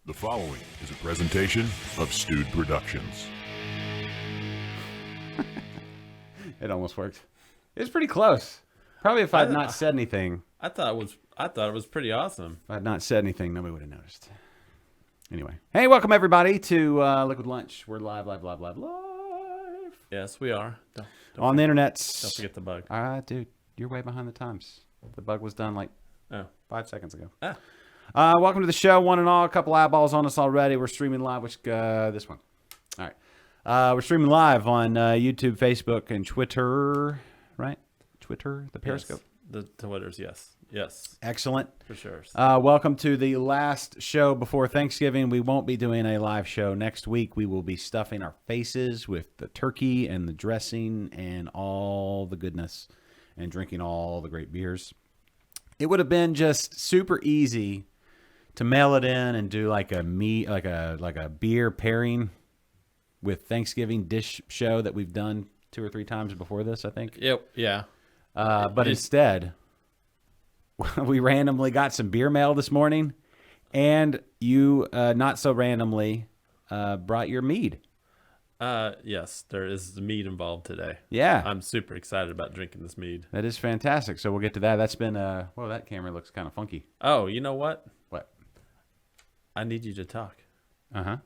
The following is a presentation of Stewed Productions. It almost worked. It was pretty close. Probably if I had not said anything. I thought it was pretty awesome. If I had not said anything, nobody would have noticed. Anyway. Hey, welcome everybody to Liquid Lunch. We're live. Yes, we are. Don't On the internet. Don't forget the bug. Dude, you're way behind the times. The bug was done like 5 seconds ago. Welcome to the show, one and all. A couple eyeballs on us already. We're streaming live. This one. All right. We're streaming live on YouTube, Facebook, and Twitter. Right? Twitter, the Periscope. Yes. The Twitters, yes. Excellent. For sure. Welcome to the last show before Thanksgiving. We won't be doing a live show next week. We will be stuffing our faces with the turkey and the dressing and all the goodness and drinking all the great beers. It would have been just super easy to mail it in and do like a beer pairing with Thanksgiving dish show that we've done 2 or 3 times before this, I think. Yep. Yeah. But instead, we randomly got some beer mail this morning, and you, not so randomly, brought your mead. Yes, there is mead involved today. Yeah. I'm super excited about drinking this mead. That is fantastic. So we'll get to that. That's been, well, that camera looks kind of funky. Oh, you know what? What? I need you to talk. Uh-huh.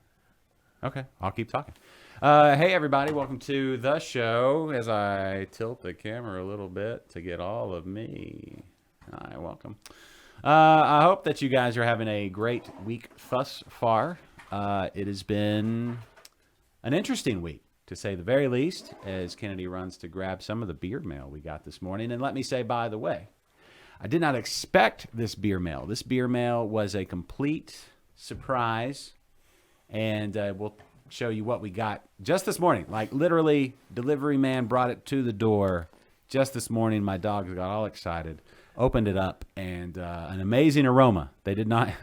Okay, I'll keep talking. Hey, everybody. Welcome to the show. As I tilt the camera a little bit to get all of me. Hi, welcome. I hope that you guys are having a great week thus far. It has been an interesting week, to say the very least, as Kennedy runs to grab some of the beer mail we got this morning. And let me say, by the way, I did not expect this beer mail. This beer mail was a complete surprise, and we'll show you what we got just this morning. Like, literally, delivery man brought it to the door just this morning. My dogs got all excited, opened it up, and an amazing aroma. They did not...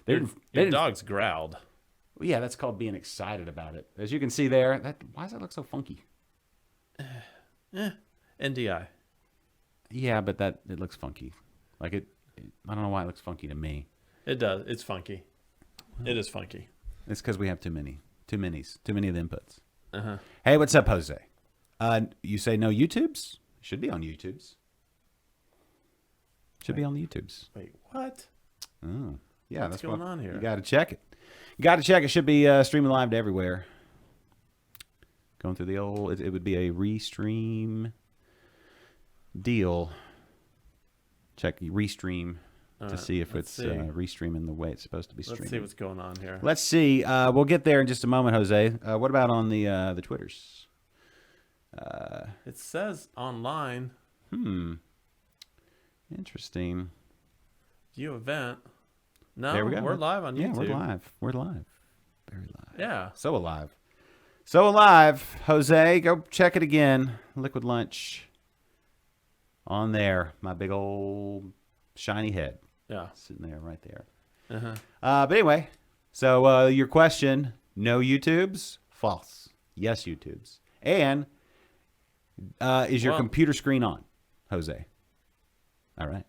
Your dogs growled. Yeah, that's called being excited about it. As you can see there, why does that look so funky? NDI. Yeah, but it looks funky. Like I don't know why it looks funky to me. It does. It's funky. It is funky. It's because we have too many of the inputs. Uh-huh. Hey, what's up, Jose? You say no YouTubes? Should be on YouTubes. Should be on the YouTubes. Wait, what? Oh, yeah. What's that's going on here? You got to check it. It should be streaming live to everywhere. Going through the old, it would be a restream deal. Check restream to see if it's restreaming the way it's supposed to be streaming. Let's see what's going on here. Let's see. We'll get there in just a moment, Jose. What about on the Twitters? It says online. Interesting. View event. No, there we go. We're live on YouTube. Yeah, we're live. Very live. Yeah. So alive. Jose, go check it again. Liquid Lunch. On there. My big old shiny head. Yeah. Sitting there, right there. Uh-huh. But anyway, so your question, no YouTubes? False. Yes, YouTubes. And is your computer screen on, Jose? All right.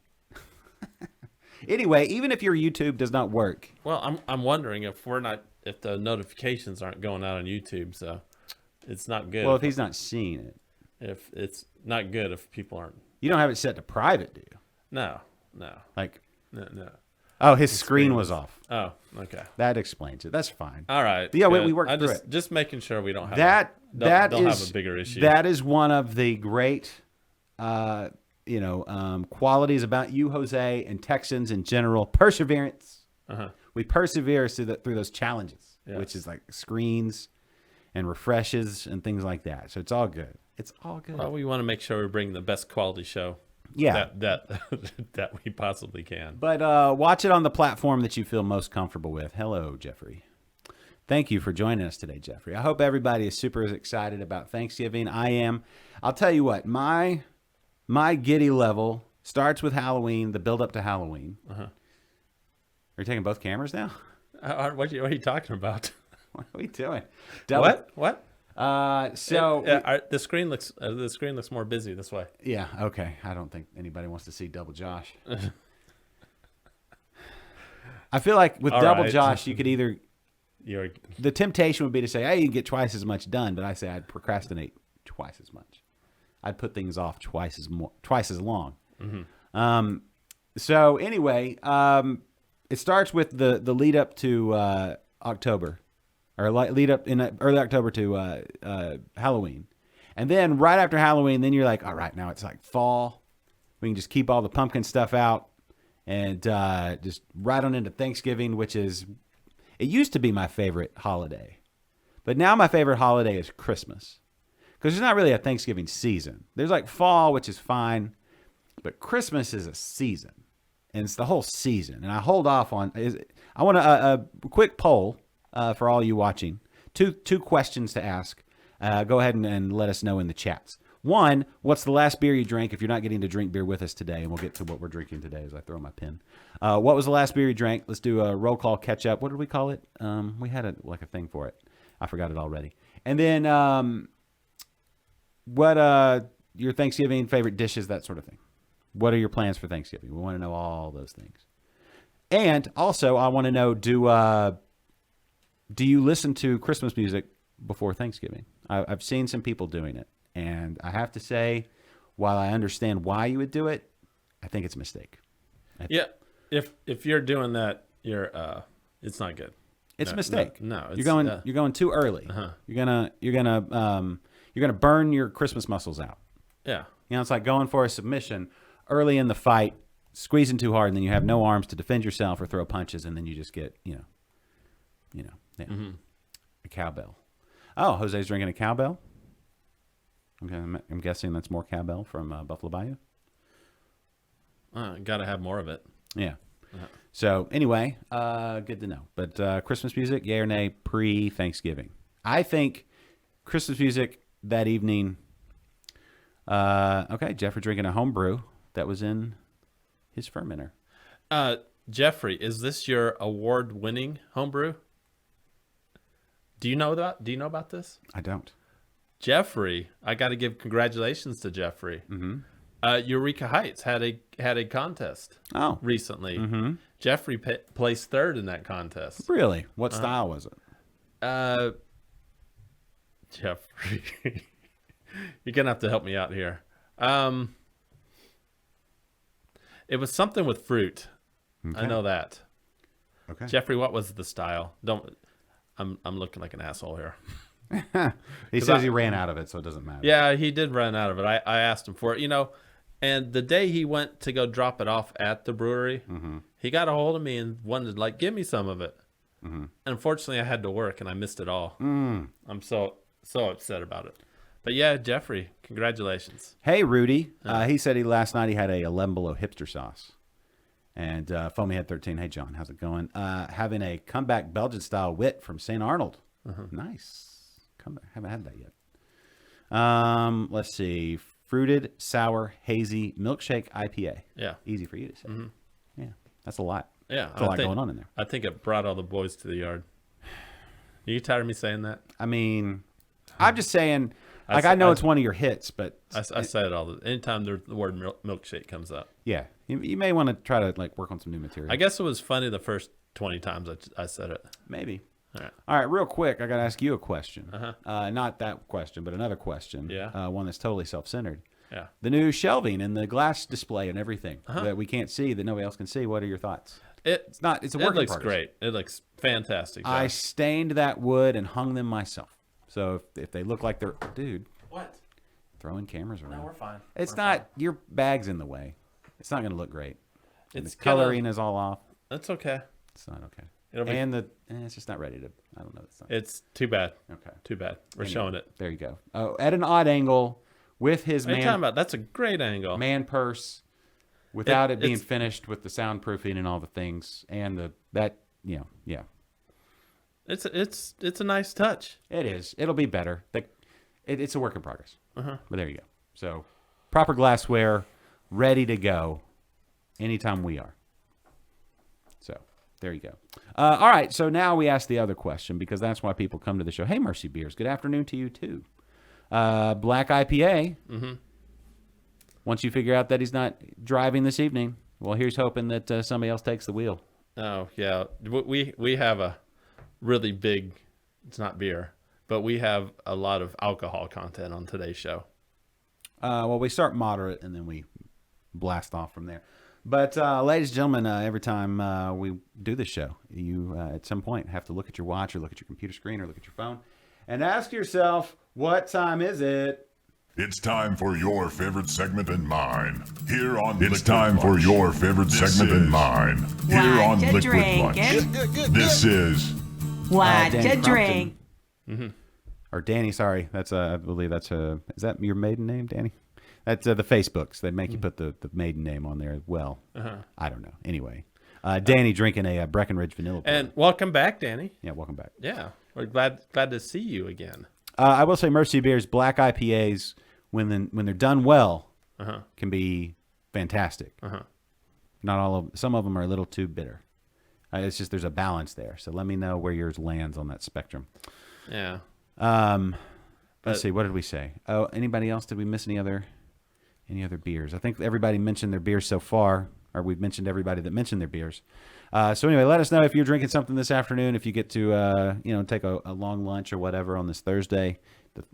Anyway, even if your YouTube does not work. Well, I'm wondering if the notifications aren't going out on YouTube, so it's not good. Well, if he's not seeing it. If it's not good if people aren't. You don't have it set to private, do you? No. Like. No. Oh, his screen was off. Oh, okay. That explains it. That's fine. All right. Yeah, we worked through it. Just making sure we don't have have a bigger issue. That is one of the great qualities about you, Jose, and Texans in general. Perseverance. Uh-huh. We persevere through those challenges, yes. which is like screens and refreshes and things like that. So it's all good. It's all good. Well, we want to make sure we bring the best quality show. Yeah. That we possibly can. But watch it on the platform that you feel most comfortable with. Hello, Jeffrey. Thank you for joining us today, Jeffrey. I hope everybody is super excited about Thanksgiving. I am. I'll tell you what, my giddy level starts with Halloween, the build up to Halloween. Uh-huh. Are you taking both cameras now? What are you talking about? What are we doing? What? The screen looks more busy this way. Yeah. Okay. I don't think anybody wants to see double Josh. I feel like with All double right. Josh, you could either You're the temptation would be to say, hey, you can get twice as much done, but I say I'd procrastinate twice as much. I'd put things off twice as long. So anyway, it starts with the lead up to October, or lead up in early October to Halloween, and then right after Halloween, then you're like, all right, now it's like fall. We can just keep all the pumpkin stuff out, and just right on into Thanksgiving, which is. It used to be my favorite holiday, but now my favorite holiday is Christmas because there's not really a Thanksgiving season. There's like fall, which is fine, but Christmas is a season, and it's the whole season. And I hold off on. I want a quick poll for all you watching. Two questions to ask. Go ahead and let us know in the chats. One, what's the last beer you drank if you're not getting to drink beer with us today? And we'll get to what we're drinking today as I throw my pen. What was the last beer you drank? Let's do a roll call catch up. What did we call it? We had a thing for it. I forgot it already. And then what your Thanksgiving favorite dishes, that sort of thing. What are your plans for Thanksgiving? We want to know all those things. And also, I want to know, do you listen to Christmas music before Thanksgiving? I've seen some people doing it. And I have to say, while I understand why you would do it, I think it's a mistake. Yeah. If you're doing that, you're it's not good. It's a mistake. No, it's, you're going too early. Uh-huh. You're gonna burn your Christmas muscles out. Yeah. You know, it's like going for a submission early in the fight, squeezing too hard, and then you have no arms to defend yourself or throw punches, and then you just get a cowbell. Oh, Jose's drinking a cowbell. Okay, I'm guessing that's more cowbell from Buffalo Bayou. Got to have more of it. Yeah. So anyway, good to know. But Christmas music, yay or nay, pre-Thanksgiving? I think Christmas music that evening. Okay, Jeffrey drinking a homebrew that was in his fermenter. Jeffrey, is this your award-winning homebrew? Do you know about this? I don't. Jeffrey, I got to give congratulations to Jeffrey. Mm-hmm. Eureka Heights had a contest recently. Mm-hmm. Jeffrey placed third in that contest. Really? What style was it? Jeffrey, you're gonna have to help me out here. It was something with fruit. Okay. I know that. Okay. Jeffrey, what was the style? I'm looking like an asshole here. He says he ran out of it, so it doesn't matter. Yeah, he did run out of it. I asked him for it, and the day he went to go drop it off at the brewery, he got a hold of me and wanted to give me some of it. Mm-hmm. Unfortunately, I had to work and I missed it all. I'm so upset about it. But yeah, Jeffrey, congratulations. Hey, Rudy. He said last night he had a 11 Below hipster sauce. And Foamy Head 13, hey, John, how's it going? Having a comeback Belgian-style wit from St. Arnold. Nice. Haven't had that yet. Let's see. Fruited, sour, hazy, milkshake IPA. Yeah. Easy for you to say. Yeah. That's a lot. Yeah. That's a lot going on in there. I think it brought all the boys to the yard. Are you tired of me saying that? I mean, I'm just saying, I know it's one of your hits, but... I say it anytime the word milkshake comes up. Yeah. You may want to try to work on some new material. I guess it was funny the first 20 times I said it. Maybe. All right, real quick, I got to ask you a question. Uh-huh. Not that question, but another question. Yeah. One that's totally self-centered. Yeah. The new shelving and the glass display and everything that we can't see, that nobody else can see. What are your thoughts? It's a work in progress. It looks great. It looks fantastic. Josh. I stained that wood and hung them myself. So if they look like they're... Dude. What? Throwing cameras around. No, we're fine. It's We're not... fine. Your bag's in the way. It's not going to look great. And It's the coloring is all off. That's okay. It's not okay. It'll be, and it's just not ready to... I don't know. It's too bad. Okay. Too bad. We're Anyway, showing it. There you go. Oh, at an odd angle with his What are you talking about? That's a great angle. man purse, without it being it's- finished with the soundproofing and all the things and yeah. It's a nice touch. It is. It'll be better. It's a work in progress. Uh-huh. But there you go. So proper glassware, ready to go anytime we are. So there you go. All right. So now we ask the other question because that's why people come to the show. Hey, Mercy Beers. Good afternoon to you too. Black IPA. Mm-hmm. Once you figure out that he's not driving this evening, well, here's hoping that somebody else takes the wheel. Oh yeah, we have a really big. It's not beer, but we have a lot of alcohol content on today's show. Well, we start moderate and then we blast off from there. But ladies and gentlemen, every time we do this show, you at some point have to look at your watch or look at your computer screen or look at your phone and ask yourself, what time is it? It's time for your favorite segment and mine. Here on It's time for your favorite segment and mine. Here on What you Liquid Lunch. drinking? This is What Danny you Crompton. drink? Or Danny, sorry. That's I believe that's is that your maiden name, Danny? That's the Facebooks. They make you put the maiden name on there as well. I don't know. Anyway, Danny drinking a Breckenridge vanilla. And welcome back, Danny. yeah, welcome back. Yeah, we're glad to see you again. I will say Mercy Beer's black IPAs, when they're done well, can be fantastic. Not all of some of them are a little too bitter. It's just there's a balance there. So let me know where yours lands on that spectrum. Yeah. Let's see. What did we say? Oh, anybody else? Did we miss any other beers? I think everybody mentioned their beers so far, or we've mentioned everybody that mentioned their beers. So anyway, let us know if you're drinking something this afternoon. If you get to take a long lunch or whatever on this Thursday, it's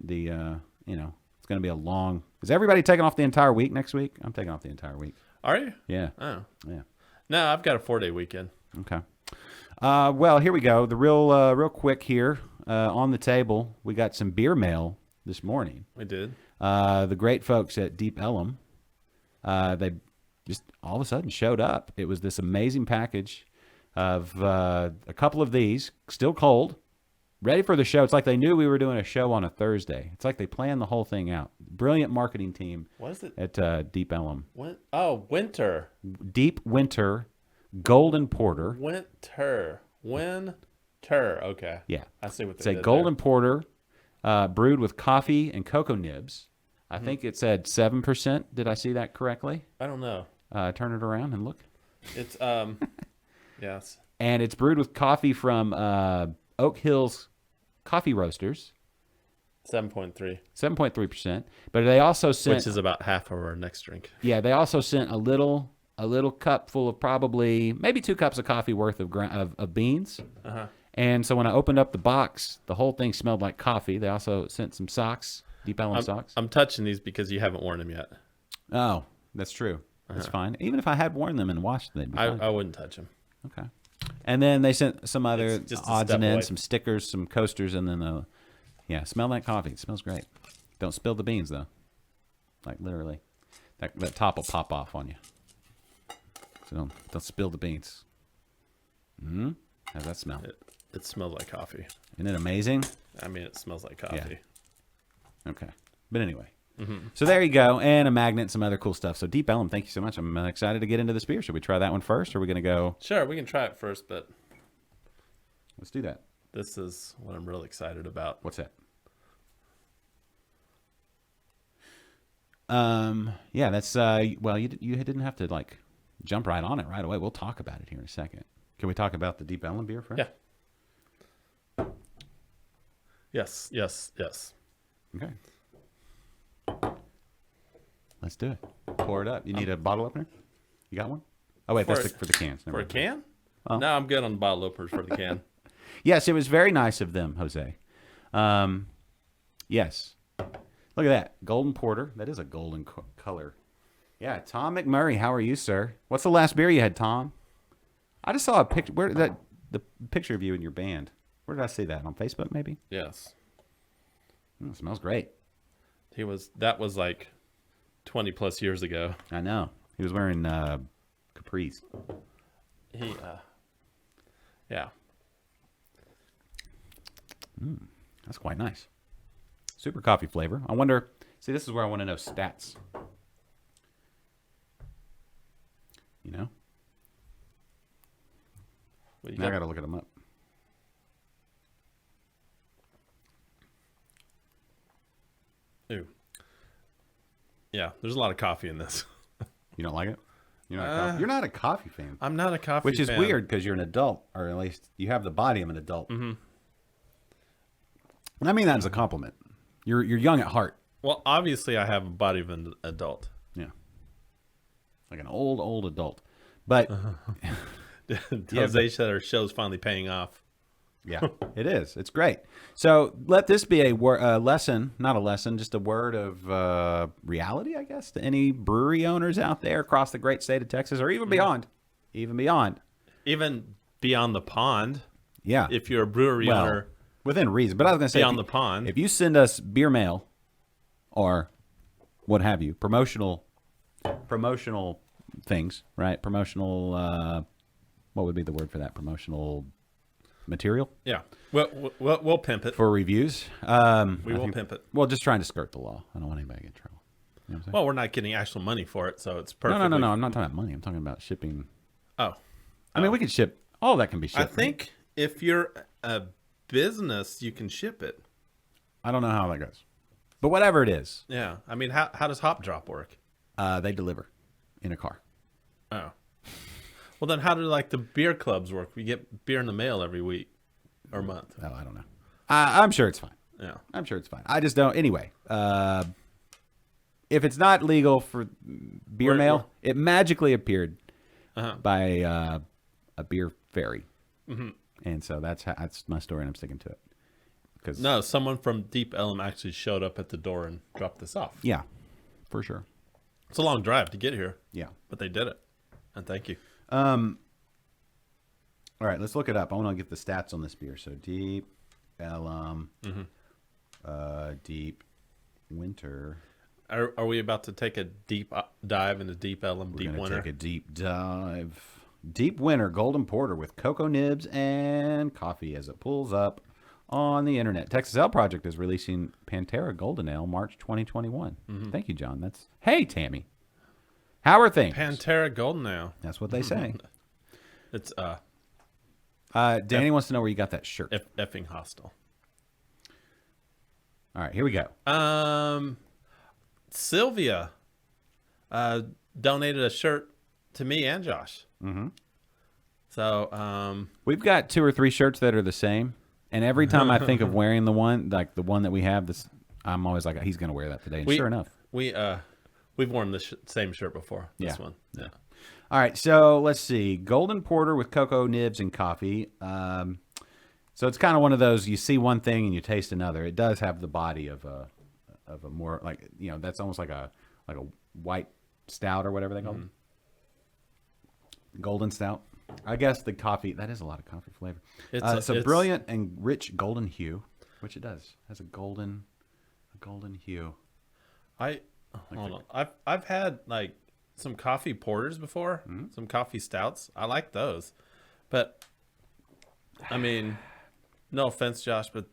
going to be a long. Is everybody taking off the entire week next week? I'm taking off the entire week. Are you? Yeah. Oh. Yeah. No, I've got a 4-day weekend. Okay. Well, here we go. The real quick here on the table. We got some beer mail this morning. We did. The great folks at Deep Ellum, they just all of a sudden showed up. It was this amazing package of a couple of these, still cold, ready for the show. It's like they knew we were doing a show on a Thursday. It's like they planned the whole thing out. Brilliant marketing team. What is it? At Deep Ellum. Winter. Deep Winter Golden Porter. Winter. Okay. Yeah. I see what It's they a did golden porter brewed with coffee and cocoa nibs. I think it said 7%. Did I see that correctly? there. I don't know. Turn it around and look. It's yes. And it's brewed with coffee from Oak Hills Coffee Roasters, 7.3, 7.3%. But they also sent, which is about half of our next drink. yeah, they also sent a little cup full of probably maybe 2 cups of coffee worth of beans. And so when I opened up the box, the whole thing smelled like coffee. They also sent some socks, Deep Ellum socks. I'm touching these because you haven't worn them yet. Oh, that's true. That's fine. Even if I had worn them and washed them, they'd be fine. I wouldn't touch them. Okay. And then they sent some other It's just a odds step and ends, away. some stickers, some coasters, and then smell that coffee. It smells great. Don't spill the beans though. Like literally, that top will pop off on you. So don't spill the beans. How's that smell? It smells like coffee. Isn't it amazing? I mean, it smells like coffee. Okay. But anyway. So there you go. And a magnet and some other cool stuff. So Deep Ellum, thank you so much. I'm excited to get into this beer. Should we try that one first, or are we going to go? Sure, we can try it first, but Let's do that. this is what I'm really excited about. What's that? Yeah, that's well, you didn't have to like jump right on it right away. We'll talk about it here in a second. Can we talk about the Deep Ellum beer first? Yeah. Yes. Okay. Let's do it. Pour it up. You need a bottle opener? You got one? Oh wait, that's for the cans. Never For a mind. can? Oh. No, I'm good on the bottle openers for the can. Yes, it was very nice of them, Jose. Yes. Look at that. Golden Porter. That is a golden color. Yeah, Tom McMurray. How are you, sir? What's the last beer you had, Tom? I just saw a picture. Where that the picture of you and your band. Where did I see that? On Facebook, maybe? Yes. It smells great. That was like 20 plus years ago. I know. He was wearing capris. Yeah. That's quite nice. Super coffee flavor. I wonder. See, this is where I want to know stats. You know? What you Now I got? got to look them up. Ooh. Yeah, there's a lot of coffee in this. You don't like it? You're not a coffee fan. I'm not a coffee Which is fan. weird because you're an adult, or at least you have the body of an adult. And I mean that as a compliment. You're young at heart. Well, obviously I have a body of an adult. Yeah. Like an old adult. But Jose said our show's finally paying off. Yeah, it is. It's great. So let this be a lesson, not a lesson, just a word of reality, I guess, to any brewery owners out there across the great state of Texas, or even beyond. Even beyond. Even beyond the pond. Yeah. If you're a brewery owner. Within reason. But I was going to say, beyond the pond. If you send us beer mail or what have you, promotional things, right? Promotional, what would be the word for that? Promotional material? Yeah. We'll pimp it. For reviews. We will pimp it. Well, just trying to skirt the law. I don't want anybody to get in trouble. You know what I'm saying? Well, we're not getting actual money for it, so it's perfect. No. I'm not talking about money. I'm talking about shipping. Oh. I mean, we can ship. All that can be shipped. I think if you're a business, you can ship it. I don't know how that goes. But whatever it is, Yeah. I mean, how does Hop Drop work? they deliver in a car. Oh. Well, then how do like the beer clubs work? We get beer in the mail every week or month. Oh, I don't know. I'm sure it's fine. Yeah. I'm sure it's fine. I just don't. Anyway, if it's not legal for beer mail, it magically appeared by a beer ferry. Mm-hmm. And so that's my story, and I'm sticking to it. Because No, someone from Deep Ellum actually showed up at the door and dropped this off. yeah, for sure. It's a long drive to get here. Yeah. But they did it. And thank you. All right, let's look it up. I want to get the stats on this beer. So Deep Ellum, Deep Winter. Are we about to take a deep dive into Deep Ellum, We're Deep gonna Winter? take a deep dive. Deep Winter Golden Porter with cocoa nibs and coffee as it pulls up on the internet. Texas Ale Project is releasing Pantera Golden Ale March 2021. Thank you, John. Hey, Tammy. How are things? Pantera Golden Ale. That's what they say. It's Danny wants to know where you got that shirt. effing hostile. All right, here we go. Sylvia donated a shirt to me and Josh. Mm-hmm. So We've got 2 or 3 shirts that are the same, and every time I think of wearing the one that we have, I'm always like, he's going to wear that today. And sure enough, we've worn this same shirt before. This one. Yeah. All right, so let's see. Golden Porter with cocoa nibs and coffee. So it's kind of one of those, you see one thing and you taste another. It does have the body of a more like, that's almost like a white stout or whatever they call it. Golden stout. I guess the coffee, that is a lot of coffee flavor. It's a brilliant and rich golden hue, which it does. It has a golden hue. Hold on. I've had like some coffee porters before, some coffee stouts. I like those. But I mean, no offense, Josh, but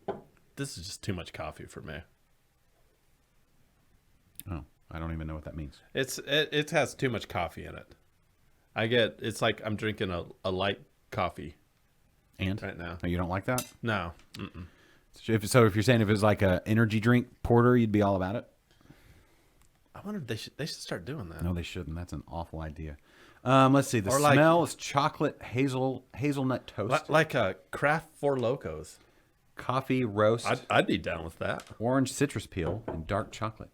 this is just too much coffee for me. Oh, I don't even know what that means. It has too much coffee in it. It's like I'm drinking a light coffee And right now. Oh, you don't like that? No. Mm-mm. So if you're saying if it was like a energy drink porter, you'd be all about it? I wonder if they should start doing that. No, they shouldn't. That's an awful idea. Let's see. The Or like- smell is chocolate hazelnut toast, Like a Kraft Four Locos. coffee roast, I'd be down with that. orange citrus peel, and dark chocolate.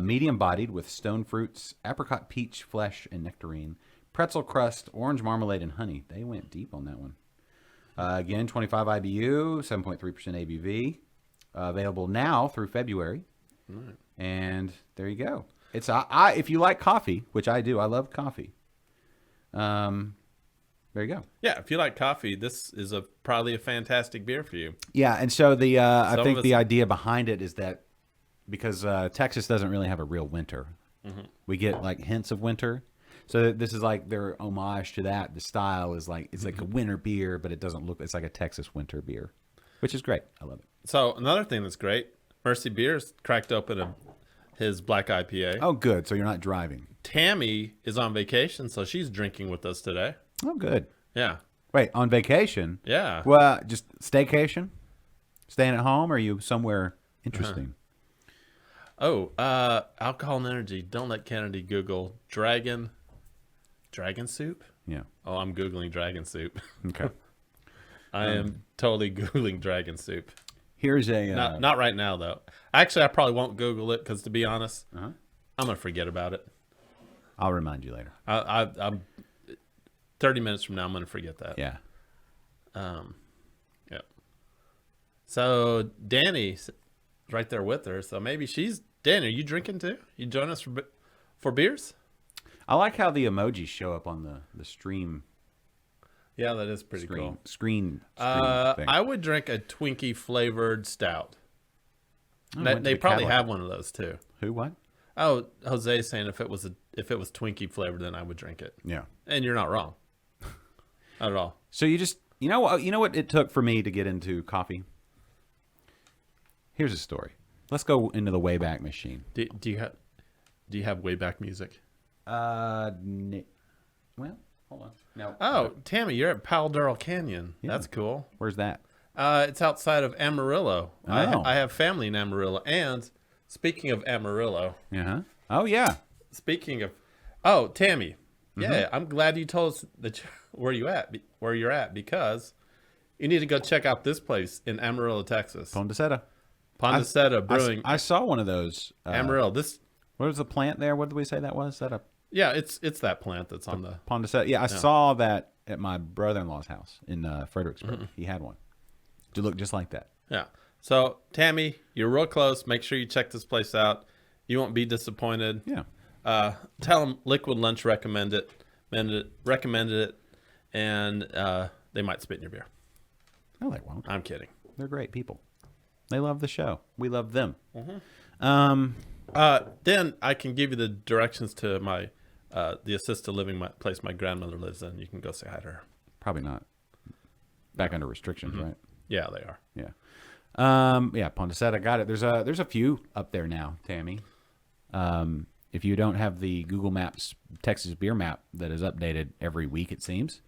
Medium bodied with stone fruits, apricot peach flesh and nectarine, pretzel crust, orange marmalade, and honey. They went deep on that one. Again, 25 IBU, 7.3% ABV. Available now through February. Right. And there you go. It's if you like coffee, which I do, I love coffee. There you go. Yeah, if you like coffee, this is probably a fantastic beer for you. Yeah, and so I Some think of the us- idea behind it is that because Texas doesn't really have a real winter, we get like hints of winter. So this is like their homage to that. The style is like it's like a winter beer, but it doesn't look. It's like a Texas winter beer, which is great. I love it. So another thing that's great, Mercy Beers cracked open his black IPA. Oh, good. So you're not driving. Tammy is on vacation, so she's drinking with us today. Oh, good. Yeah. Wait, on vacation? Yeah. Well, just staycation? Staying at home? Or are you somewhere interesting? Oh, alcohol and energy. Don't let Kennedy Google dragon soup. Yeah. Oh, I'm Googling dragon soup. Okay. I am totally Googling dragon soup. Here's a. Not right now, though. Actually, I probably won't Google it because, to be honest, I'm going to forget about it. I'll remind you later. 30 minutes from now, I'm going to forget that. Yeah. Yeah. So Danny's right there with her. So maybe Danny, are you drinking too? You join us for beers? I like how the emojis show up on the stream Yeah, that is pretty cool. screen thing. I would drink a Twinkie flavored stout. They probably have one of those too. Who? What? Oh, Jose's saying if it was Twinkie flavored, then I would drink it. Yeah. And you're not wrong. Not at all. So you know what it took for me to get into coffee? Here's a story. Let's go into the Wayback Machine. Do you have Wayback music? Well, hold on. No. Oh, Tammy, you're at Paldurl Canyon. Yeah. That's cool. Where's that? It's outside of Amarillo. Oh. I have family in Amarillo. And speaking of Amarillo, Uh-huh. Oh, yeah. Tammy, Mm-hmm. yeah, I'm glad you told us where you're at because you need to go check out this place in Amarillo, Texas. Pondicetta. Pondicetta Brewing. I saw one of those. Amarillo. What was the plant there? What did we say that was? Is that a Yeah, it's that plant that's on the. Pondicetta? Yeah, I saw that at my brother-in-law's house in Fredericksburg. Mm-hmm. He had one. It looked just like that. Yeah. So Tammy, you're real close. Make sure you check this place out. You won't be disappointed. Yeah. Tell them Liquid Lunch recommended it, and they might spit in your beer. No, they won't. I'm kidding. They're great people. They love the show. We love them. Then I can give you the directions to my the assisted living place my grandmother lives in. You can go say hi to her. Probably not. Back under restrictions, right? Yeah, they are. Yeah. Yeah, Pondicetta, got it. There's a few up there now, Tammy. If you don't have the Google Maps Texas beer map that is updated every week, it seems.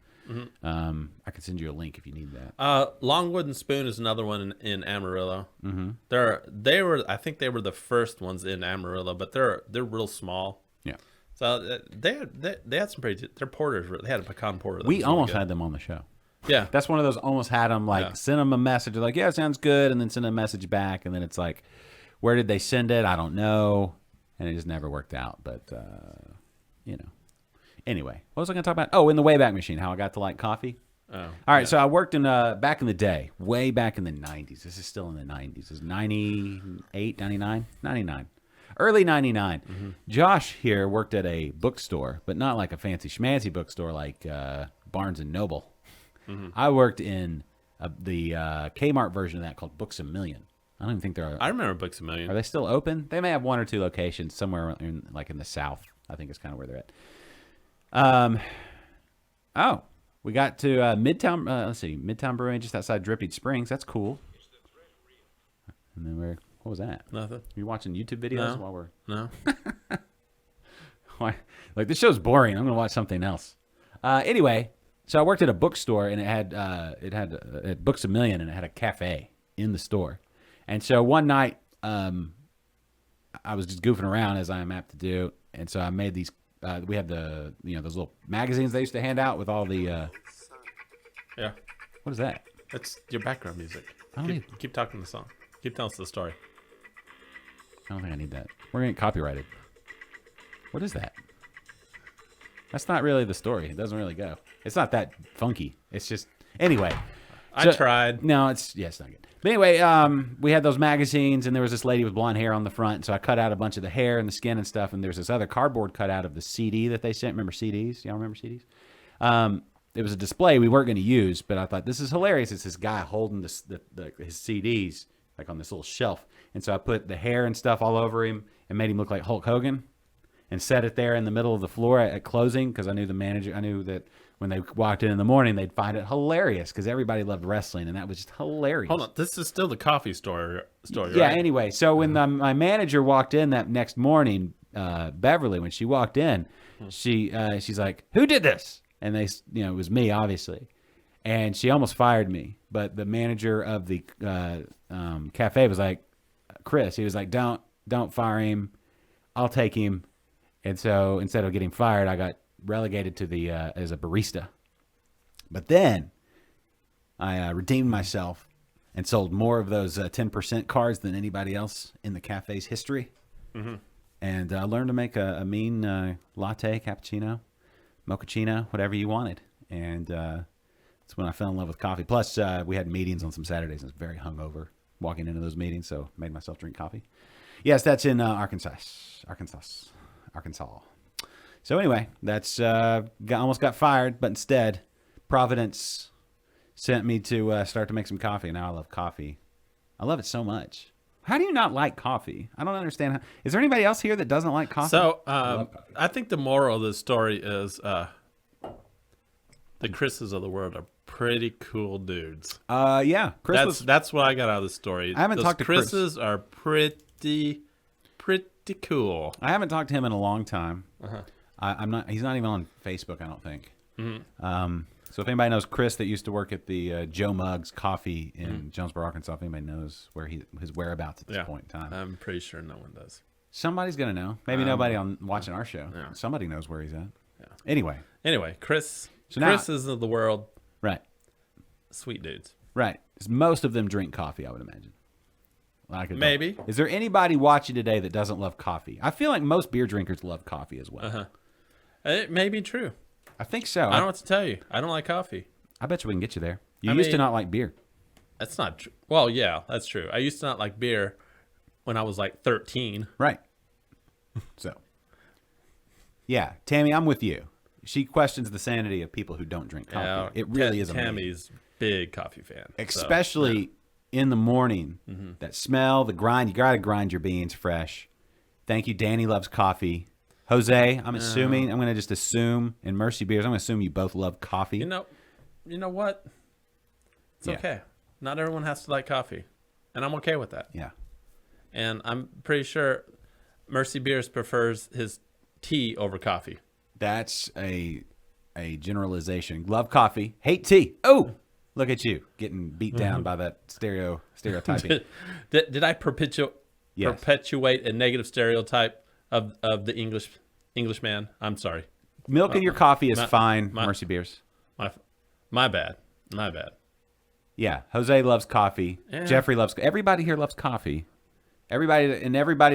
I can send you a link if you need that. Long Wooden Spoon is another one in Amarillo. Mm-hmm. I think they were the first ones in Amarillo, but they're real small. Yeah. So they had some pretty. Their porters. They had a pecan porter. We almost had them on the show. Yeah. That's one of those almost had them, like, send them a message. They're like, yeah, it sounds good. And then send a message back. And then it's like, where did they send it? I don't know. And it just never worked out. But, you know. Anyway, what was I going to talk about? Oh, in the Wayback Machine, how I got to like coffee. Oh, all right, so I worked in back in the day, way back in the 90s. This is still in the 90s. This is 98, 99? 99. Early 99. Mm-hmm. Josh here worked at a bookstore, but not like a fancy schmancy bookstore like Barnes & Noble. Mm-hmm. I worked in the Kmart version of that called Books A Million. I don't even think they're... I remember Books A Million. Are they still open? They may have one or two locations somewhere in the South. I think is kind of where they're at. We got to Midtown. Let's see, Midtown Brewing just outside Dripping Springs. That's cool. And then what was that? Nothing. You watching YouTube videos while we're no. Why? Like, this show's boring. I'm gonna watch something else. Anyway, so I worked at a bookstore and it had Books A Million and it had a cafe in the store. And so one night, I was just goofing around as I am apt to do, and so I made these. We had those little magazines they used to hand out with all the. Yeah. What is that? It's your background music. Keep talking the song. Keep telling us the story. I don't think I need that. We're gonna get copyrighted. What is that? That's not really the story. It doesn't really go. It's not that funky. It's just anyway. I tried. No, it's not good. But anyway, we had those magazines, and there was this lady with blonde hair on the front. So I cut out a bunch of the hair and the skin and stuff. And there's this other cardboard cutout of the CD that they sent. Remember CDs? Y'all remember CDs? It was a display we weren't going to use, but I thought this is hilarious. It's this guy holding his CDs like on this little shelf, and so I put the hair and stuff all over him and made him look like Hulk Hogan, and set it there in the middle of the floor at closing because I knew the manager. I knew that when they walked in the morning, they'd find it hilarious because everybody loved wrestling, and that was just hilarious. Hold on, this is still the coffee story, yeah. right? Anyway, so when my manager walked in that next morning, Beverly, when she walked in, she's like, "Who did this?" And it was me, obviously, and she almost fired me. But the manager of the cafe was like, Chris. He was like, "Don't fire him. I'll take him." And so instead of getting fired, I got relegated to the as a barista. But then I redeemed myself and sold more of those 10% cards than anybody else in the cafe's history. Mm-hmm. And I learned to make a mean latte, cappuccino, mochaccino, whatever you wanted. and that's when I fell in love with coffee. Plus, we had meetings on some Saturdays, and I was very hungover walking into those meetings, so made myself drink coffee. Yes, that's in Arkansas. So anyway, that's almost got fired, but instead, Providence sent me to start to make some coffee. Now I love coffee. I love it so much. How do you not like coffee? I don't understand. Is there anybody else here that doesn't like coffee? So I think the moral of the story is the Chris's of the world are pretty cool dudes. Yeah, Chris That's what I got out of the story. I haven't Those talked to Chris. Chris's are pretty cool. I haven't talked to him in a long time. I'm not. He's not even on Facebook, I don't think. So if anybody knows Chris that used to work at the Joe Muggs Coffee in Jonesboro, Arkansas, if anybody knows where his whereabouts at this point in time, I'm pretty sure no one does. somebody's gonna know. Maybe nobody on watching our show. Yeah. Somebody knows where he's at. Yeah. Anyway, Chris. So now- Chris's of the world, right, sweet dudes. right. Most of them drink coffee, I would imagine. Like adults. Maybe. Is there anybody watching today that doesn't love coffee? I feel like most beer drinkers love coffee as well. It may be true. I think so. I don't know what to tell you. I don't like coffee. I bet you we can get you there. You I used to mean- not like beer. That's not true. Well, yeah, that's true. I used to not like beer when I was like 13. Right. So, yeah, Tammy, I'm with you. She questions the sanity of people who don't drink coffee. Yeah, It really is amazing. Tammy's big coffee fan. Especially in the morning. That smell, the grind. You got to grind your beans fresh. Thank you. Danny loves coffee. Jose, I'm assuming, I'm going to just assume, and Mercy Beers, I'm going to assume you both love coffee. You know what? It's Yeah. okay. Not everyone has to like coffee, and I'm okay with that. Yeah. And I'm pretty sure Mercy Beers prefers his tea over coffee. That's a generalization. Love coffee, hate tea. Oh, look at you getting beat down by that stereotyping. Did I perpetuate a negative stereotype of the English man? I'm sorry. Milk in your coffee is my- fine, my- Mercy Beers. My bad. Yeah, Jose loves coffee. Yeah. Jeffrey loves. Everybody here loves coffee. Everybody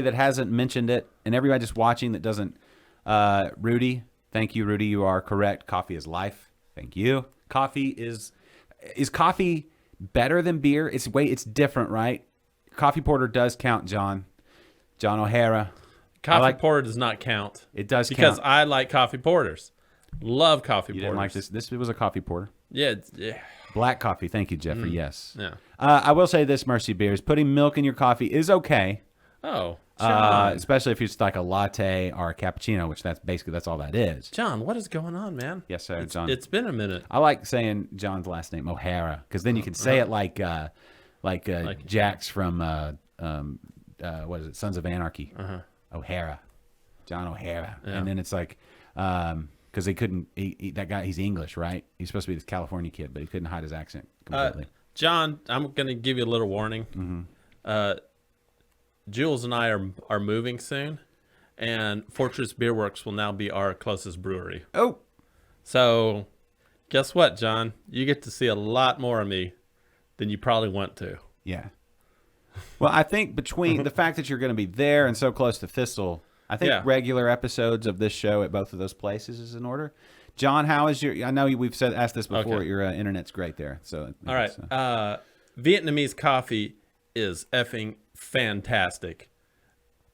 that hasn't mentioned it, and everybody just watching that doesn't. Rudy, thank you, Rudy. You are correct. Coffee is life. Thank you. Coffee is coffee better than beer? It's different, right? Coffee porter does count, John O'Hara. Coffee porter does not count. It does because count. I like coffee porters. Love coffee You porters. didn't like this. This was a coffee porter. Yeah. Black coffee. Thank you, Jeffrey. Yes. Yeah. I will say this, Mercy Beers. Putting milk in your coffee is okay. Oh, John. Especially if it's like a latte or a cappuccino, which that's all that is. John, what is going on, man? Yes, sir, John. It's been a minute. I like saying John's last name O'Hara because then you can say it like Jax from what is it, Sons of Anarchy? O'Hara, John O'Hara, and then it's like because they couldn't. That guy, he's English, right? He's supposed to be this California kid, but he couldn't hide his accent completely. John, I'm going to give you a little warning. Jules and I are moving soon, and Fortress Beer Works will now be our closest brewery. Oh, So, guess what, John? You get to see a lot more of me than you probably want to. yeah. Well, I think between the fact that you're going to be there and so close to Thistle, I think Yeah. regular episodes of this show at both of those places is in order. John, how is your? I know we've asked this before. Okay. Your internet's great there. So All right. Vietnamese coffee is effing fantastic.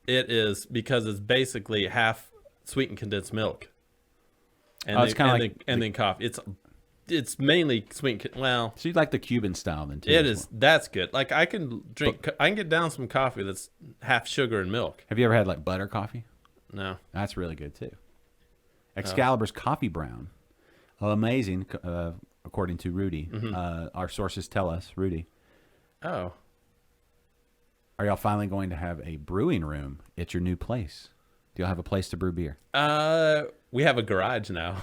It is because it's basically half sweetened condensed milk. And it's kinda like then coffee. It's mainly sweet. Well, so you like the Cuban style then too? it as is. well. That's good. Like I can get down some coffee that's half sugar and milk. Have you ever had like butter coffee? No. That's really good too. Excalibur's Coffee Brown, amazing, according to Rudy. Our sources tell us, Rudy. Oh. Are y'all finally going to have a brewing room at your new place? Do y'all have a place to brew beer? We have a garage now.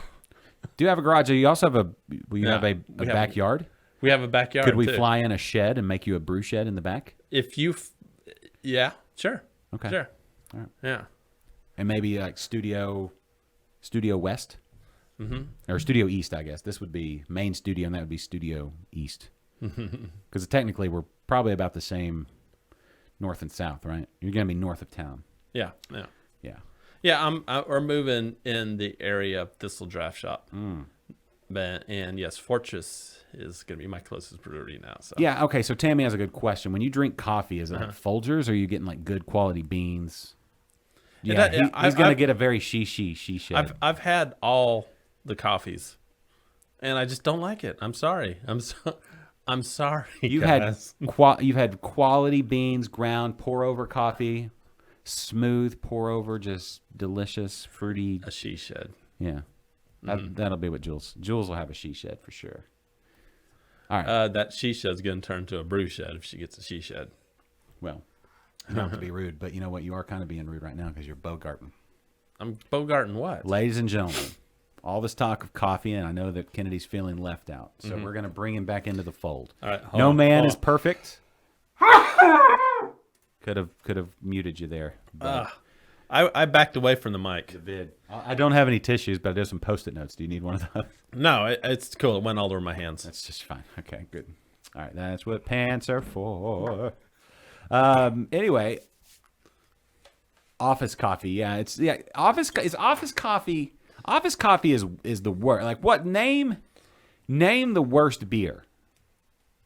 Do you have a garage? Do you also have will you No, have a we have- backyard? We have a backyard. Could we too. fly in a shed and make you a brew shed in the back? If you, yeah, sure. Okay. Sure. All right. Yeah. And maybe like Studio West? Or Studio East, I guess. This would be main studio, and that would be Studio East. Because technically, we're probably about the same north and south, right? You're going to be north of town. Yeah. Yeah. Yeah. Yeah. We're moving in the area of Thistle Draft Shop. And yes, Fortress is going to be my closest brewery now. So Yeah. Okay. So Tammy has a good question. When you drink coffee, is it like Folgers, or are you getting like good quality beans? Yeah, he's going to get a very she shed. I've had all the coffees, and I just don't like it. I'm sorry. I'm sorry. Guys. You've had quality beans, ground pour over coffee, smooth pour over, just delicious, fruity. A she shed. Yeah, that'll be what Jules will have, a she shed for sure. All right. That she shed's going to turn to a brew shed if she gets a she shed. Well, you don't have to be rude, but you know what? You are kind of being rude right now because you're bogarting. I'm bogarting what? Ladies and gentlemen, all this talk of coffee, and I know that Kennedy's feeling left out, so Mm-hmm. we're going to bring him back into the fold. All right, hold No on, man hold is on. perfect. Could have muted you there. But I backed away from the mic. vid. I don't have any tissues, but I do have some Post-it notes. Do you need one of those? No, it's cool. It went all over my hands. That's just fine. Okay, good. All right, that's what pants are for. Anyway, office coffee. Yeah, office coffee. Office coffee is the worst. Like, what name the worst beer?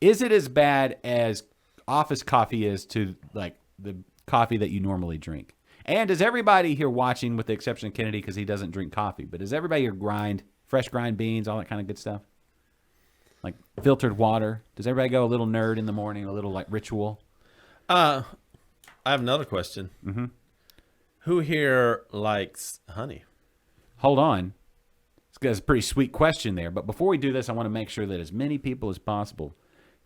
Is it as bad as office coffee is to like the coffee that you normally drink? And does everybody here watching, with the exception of Kennedy because he doesn't drink coffee, but does everybody here fresh grind beans, all that kind of good stuff? Like filtered water. Does everybody go a little nerd in the morning, a little like ritual? I have another question. Mm-hmm. Who here likes honey? Hold on. It's a pretty sweet question there. But before we do this, I want to make sure that as many people as possible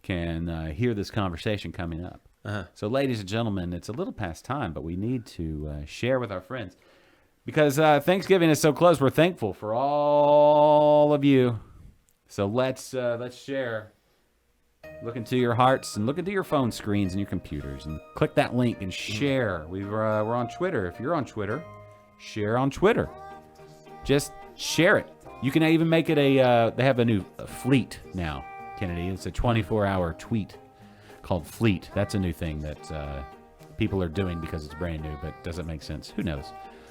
can hear this conversation coming up. So, ladies and gentlemen, it's a little past time, but we need to share with our friends. Because Thanksgiving is so close, we're thankful for all of you. So let's share. Look into your hearts and look into your phone screens and your computers and click that link and share. We're on Twitter. If you're on Twitter, share on Twitter. Just share it. You can even make it they have a new fleet now, Kennedy. It's a 24-hour tweet called Fleet. That's a new thing that people are doing because it's brand new, but doesn't make sense. Who knows?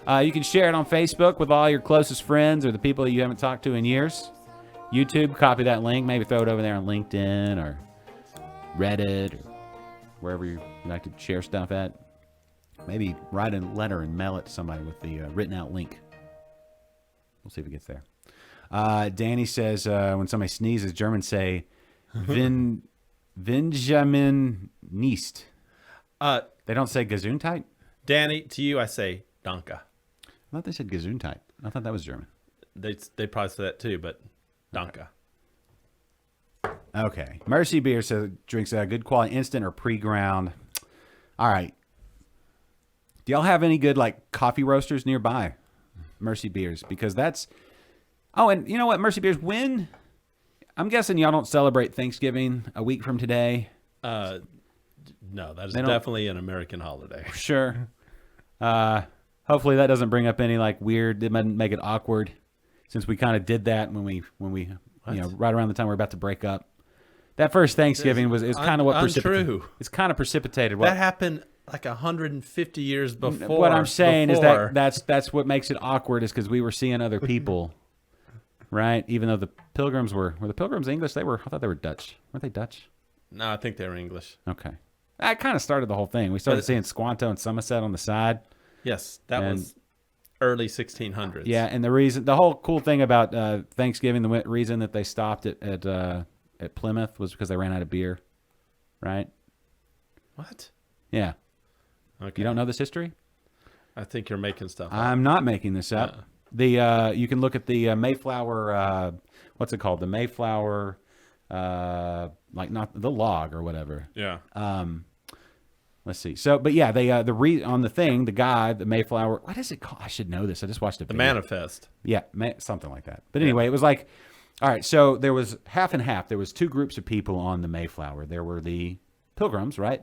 You can share it on Facebook with all your closest friends or the people that you haven't talked to in years. YouTube, copy that link. Maybe throw it over there on LinkedIn or Reddit or wherever you like to share stuff at. Maybe write a letter and mail it to somebody with the written out link. We'll see if it gets there. Danny says when somebody sneezes, Germans say Benjamin Niest. They don't say Gesundheit? Danny, to you I say Danke. I thought they said Gesundheit. I thought that was German. They probably say that too, but Danke. Okay. Mercy Beer says drinks good quality instant or pre-ground. All right. Do y'all have any good like coffee roasters nearby? Mercy Beers, because that's. Oh, and you know what, Mercy Beers, when I'm guessing y'all don't celebrate Thanksgiving a week from today. No, that is definitely an American holiday. Sure. Hopefully that doesn't bring up any like weird. It doesn't make it awkward, since we kind of did that when we right around the time we're about to break up. That first Thanksgiving is kind of what untrue. It's kind of precipitated. That happened like 150 years before. What I'm saying is that's what makes it awkward, is because we were seeing other people, right? Even though the Pilgrims were the Pilgrims English? I thought they were Dutch. Weren't they Dutch? No, I think they were English. Okay, that kind of started the whole thing. We started seeing Squanto and Somerset on the side. Yes, that was early 1600s. Yeah, and the whole cool thing about Thanksgiving, the reason that they stopped at Plymouth was because they ran out of beer, right? What? Yeah. Okay. You don't know this history? I think you're making stuff up. I'm not making this up. You can look at the Mayflower. What's it called? The Mayflower, like not the log or whatever. Yeah. Let's see. So, but yeah, they on the thing, the guy, the Mayflower. What is it called? I should know this. I just watched The video. Manifest. Yeah, something like that. But anyway, it was like, all right. So there was half and half. There was two groups of people on the Mayflower. There were the Pilgrims, right?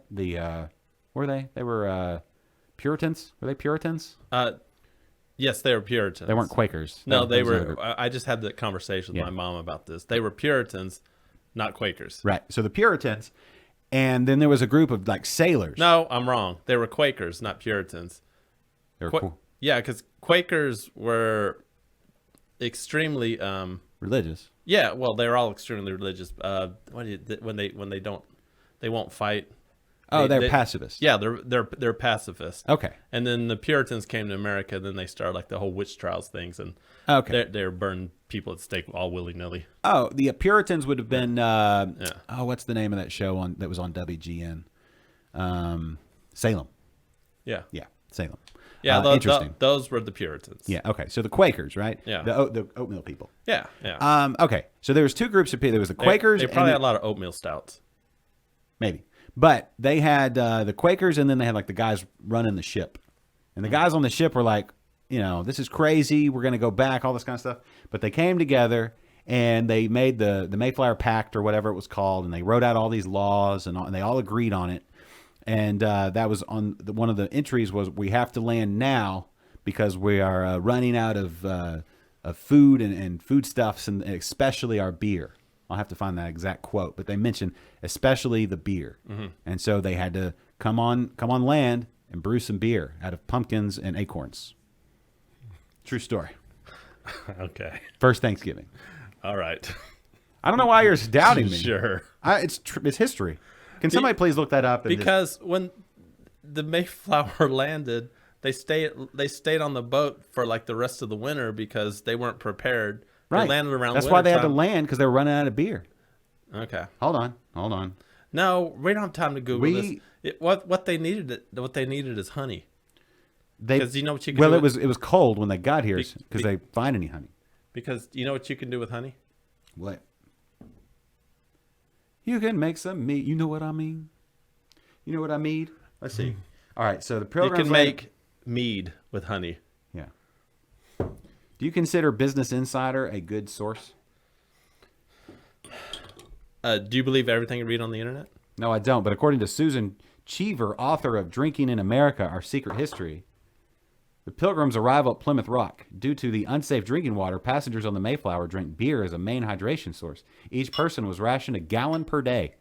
Were they? They were Puritans. Were they Puritans? Yes, they were Puritans. They weren't Quakers. No, they That was were. another- I just had that conversation with Yeah. my mom about this. They were Puritans, not Quakers. Right. So the Puritans, and then there was a group of like sailors. No, I'm wrong. They were Quakers, not Puritans. They were cool. Yeah, because Quakers were extremely religious. Yeah, well, they're all extremely religious. When they won't fight. Oh, they're they- pacifists. Yeah, they're pacifists. Okay. And then the Puritans came to America. Then they started like the whole witch trials things, and Okay. they're burning people at stake all willy nilly. Oh, the Puritans would have been. Oh, what's the name of that show that was on WGN? Salem. Yeah, Yeah, Salem. yeah. Interesting. Those were the Puritans. Yeah. Okay. So the Quakers, right? Yeah. The oatmeal people. yeah, yeah. Okay. So there was two groups of people. There was the Quakers. They and probably had a lot of oatmeal stouts. maybe, but they had the Quakers, and then they had like the guys running the ship, and the guys on the ship were like, this is crazy. We're going to go back. All this kind of stuff. But they came together and they made the Mayflower Pact or whatever it was called, and they wrote out all these laws, and they all agreed on it. And that was on one of the entries was we have to land now because we are running out of food and foodstuffs, and especially our beer. I'll have to find that exact quote, but they mentioned especially the beer. And so they had to come on land and brew some beer out of pumpkins and acorns. True story. Okay. First Thanksgiving. All right. I don't know why you're doubting me. Sure. It's history. Can somebody please look that up? And Because when the Mayflower landed, they stayed on the boat for like the rest of the winter because they weren't prepared. right. They landed around. That's why they had to wintertime. land, because they were running out of beer. Okay. Hold on. No, we don't have time to Google this. What they needed is honey. They 'Cause you know what you can well, do it was cold when they got here Be- because be- they find any honey. Because you know what you can do with honey? What? You can make some meat. You know what I mean? You know what I mean? Let's see. All right, so the You Pilgrims can make mead with honey. Yeah. Do you consider Business Insider a good source? Do you believe everything you read on the internet? No, I don't. But according to Susan Cheever, author of Drinking in America, Our Secret History, the Pilgrims' arrival at Plymouth Rock. Due to the unsafe drinking water, passengers on the Mayflower drank beer as a main hydration source. Each person was rationed a gallon per day.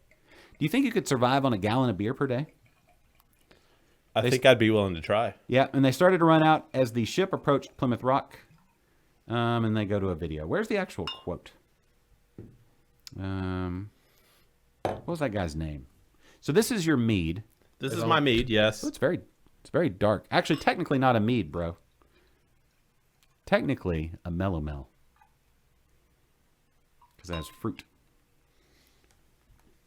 Do you think you could survive on a gallon of beer per day? I think I'd be willing to try. Yeah, and they started to run out as the ship approached Plymouth Rock. And they go to a video. Where's the actual quote? What was that guy's name? So this is your mead. This is my mead, yes. Oh, it's very dark. Actually, technically not a mead, bro. Technically a mellow mel. Because it has fruit.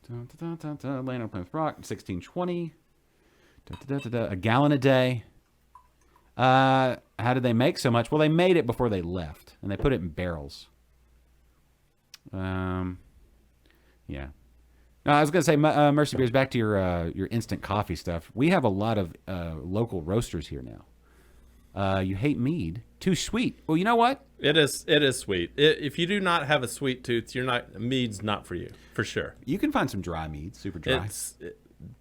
Land on Plymouth Rock, 1620. A gallon a day. How did they make so much? Well, they made it before they left, and they put it in barrels. Yeah. No, I was gonna say, Mercy Beers. Back to your instant coffee stuff. We have a lot of local roasters here now. You hate mead? Too sweet. Well, you know what? It is sweet. If you do not have a sweet tooth, mead's not for you, for sure. You can find some dry mead, super dry.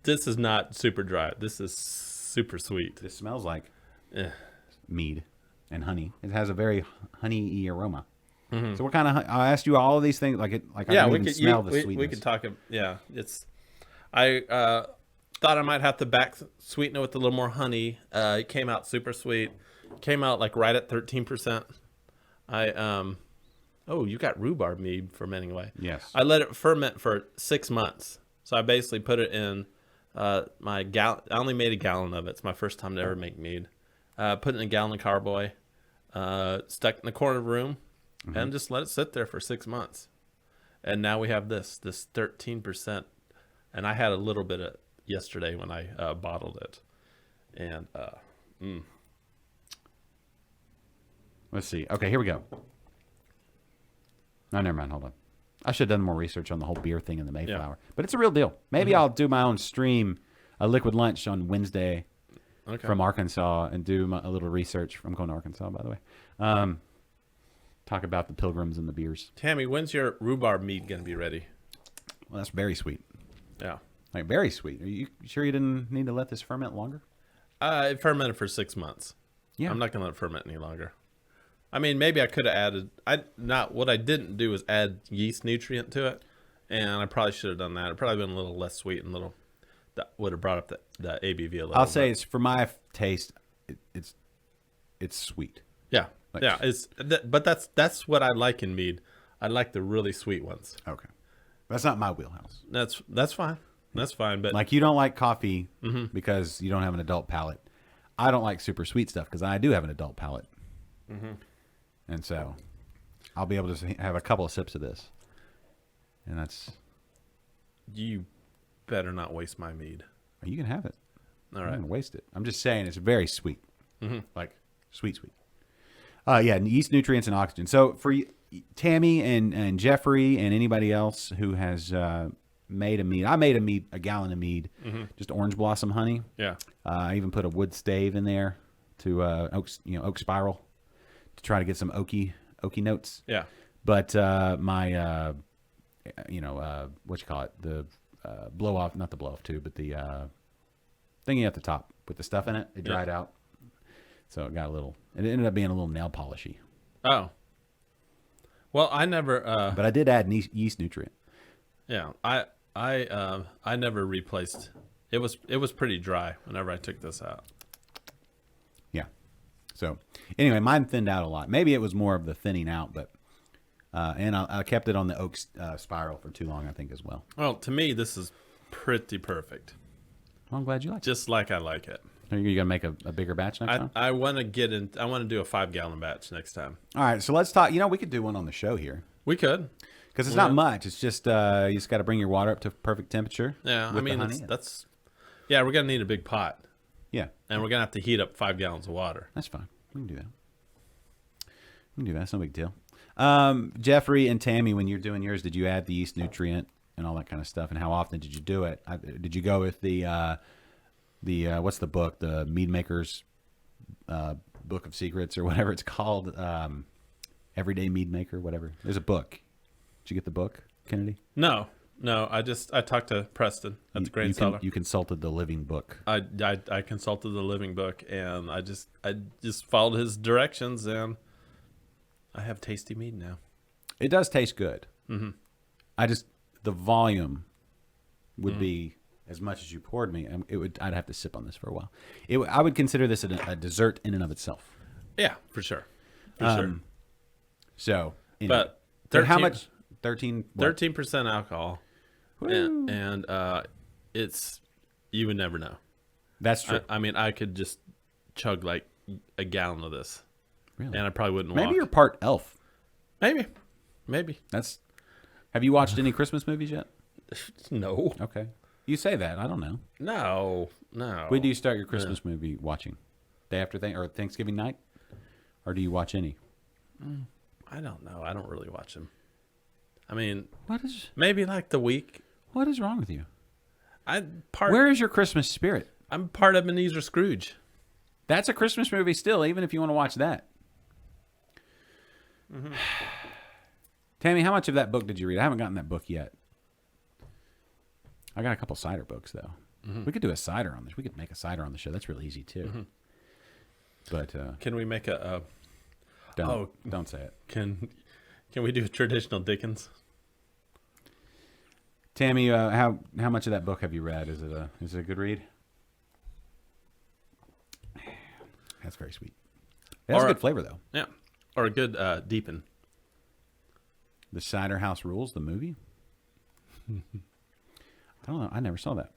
This is not super dry. This is super sweet. This smells like Eh. mead and honey. It has a very honey-y aroma. So what kind of? I asked you all of these things, I Yeah, can we even could smell the we sweetness. could talk. Yeah, it's. I thought I might have to sweeten it with a little more honey. It came out super sweet. Came out like right at 13%. Oh, you got rhubarb mead fermenting away. Yes. I let it ferment for 6 months. So I basically put it in my gallon. I only made a gallon of it. It's my first time to ever make mead. Put it in a gallon of carboy. Stuck it in the corner of the room. And just let it sit there for 6 months. And now we have this 13%. And I had a little bit of yesterday when I bottled it. And Let's see. Okay, here we go. No, never mind. Hold on. I should have done more research on the whole beer thing in the Mayflower. But it's a real deal. Maybe I'll do my own stream, a liquid lunch on Wednesday from Arkansas, and do a little research. I'm going to Arkansas, by the way. Talk about the Pilgrims and the beers. Tammy, when's your rhubarb mead going to be ready? Well, that's very sweet. Yeah. Like, very sweet. Are you sure you didn't need to let this ferment longer? It fermented for 6 months. Yeah. I'm not going to let it ferment any longer. I mean, maybe I could have added. What I didn't do was add yeast nutrient to it, and I probably should have done that. It probably been a little less sweet and that would have brought up the ABV a little. I'll say it's, for my taste, it's sweet. Yeah, Like- yeah. But that's what I like in mead. I like the really sweet ones. Okay. That's not my wheelhouse. That's fine. That's fine. But Like, you don't like coffee because you don't have an adult palate. I don't like super sweet stuff because I do have an adult palate. And so I'll be able to have a couple of sips of this. And that's... you better not waste my mead. You can have it. All I'm right. going to waste it. I'm just saying it's very sweet. Like, sweet. Yeah, yeast nutrients and oxygen. So for Tammy and Jeffrey and anybody else who has made a mead, I made a gallon of mead, just orange blossom honey. Yeah. I even put a wood stave in there to oak spiral to try to get some oaky notes. Yeah. But my what you call it, the blow off, not the blow off tube, but the thingy at the top with the stuff in it, it dried out. So it ended up being a little nail polishy. Oh. Well, I never. But I did add yeast nutrient. Yeah. I never replaced. It was pretty dry whenever I took this out. Yeah. So anyway, mine thinned out a lot. Maybe it was more of the thinning out, but and I kept it on the oak spiral for too long, I think, as well. Well, to me, this is pretty perfect. Well, I'm glad you liked it. Just like I like it. Are you gonna make a bigger batch next time? I want to I want to do a 5-gallon batch next time. All right, so let's talk. We could do one on the show here We could. because it's not much. It's just you just got to bring your water up to perfect temperature. Yeah. with I the mean, honey. yeah, we're gonna need a big pot, Yeah, and we're gonna have to heat up 5 gallons of water. that's fine. We can do that. It's no big deal. Jeffrey and Tammy, when you're doing yours, did you add the yeast nutrient and all that kind of stuff? And how often did you do it? Did you go with the what's the book? The Mead Maker's Book of Secrets or whatever it's called? Everyday Mead Maker, whatever. There's a book. Did you get the book, Kennedy? No. I talked to Preston at the Grain Cellar. You consulted the Living Book. I consulted the Living Book, and I just followed his directions, and I have tasty mead now. It does taste good. Mm-hmm. The volume would be as much as you poured me. I'd have to sip on this for a while. I would consider this a dessert in and of itself. Yeah, for sure. Sure. So, anyway. But how much? 13. What? 13% alcohol, and it's, you would never know. That's true. I mean, I could just chug like a gallon of this, Really? and I probably wouldn't Maybe walk. you're part elf. Maybe. Have you watched any Christmas movies yet? No. Okay. You say that. I don't know. No. When do you start your Christmas movie watching? Day after or Thanksgiving night? Or do you watch any? I don't know. I don't really watch them. I mean, maybe like the week. What is wrong with you? Part. Where is your Christmas spirit? I'm part of Ebenezer Scrooge. That's a Christmas movie still, even if you want to watch that. Mm-hmm. Tammy, how much of that book did you read? I haven't gotten that book yet. I got a couple cider books, though. Mm-hmm. We could do a cider on this. We could make a cider on the show. That's really easy, too. Mm-hmm. But can we make don't say it. Can we do a traditional Dickens? Tammy, how much of that book have you read? Is it a good read? That's very sweet. It has a good flavor, though. Yeah, or a good deepen. The Cider House Rules, the movie. I don't know. I never saw that.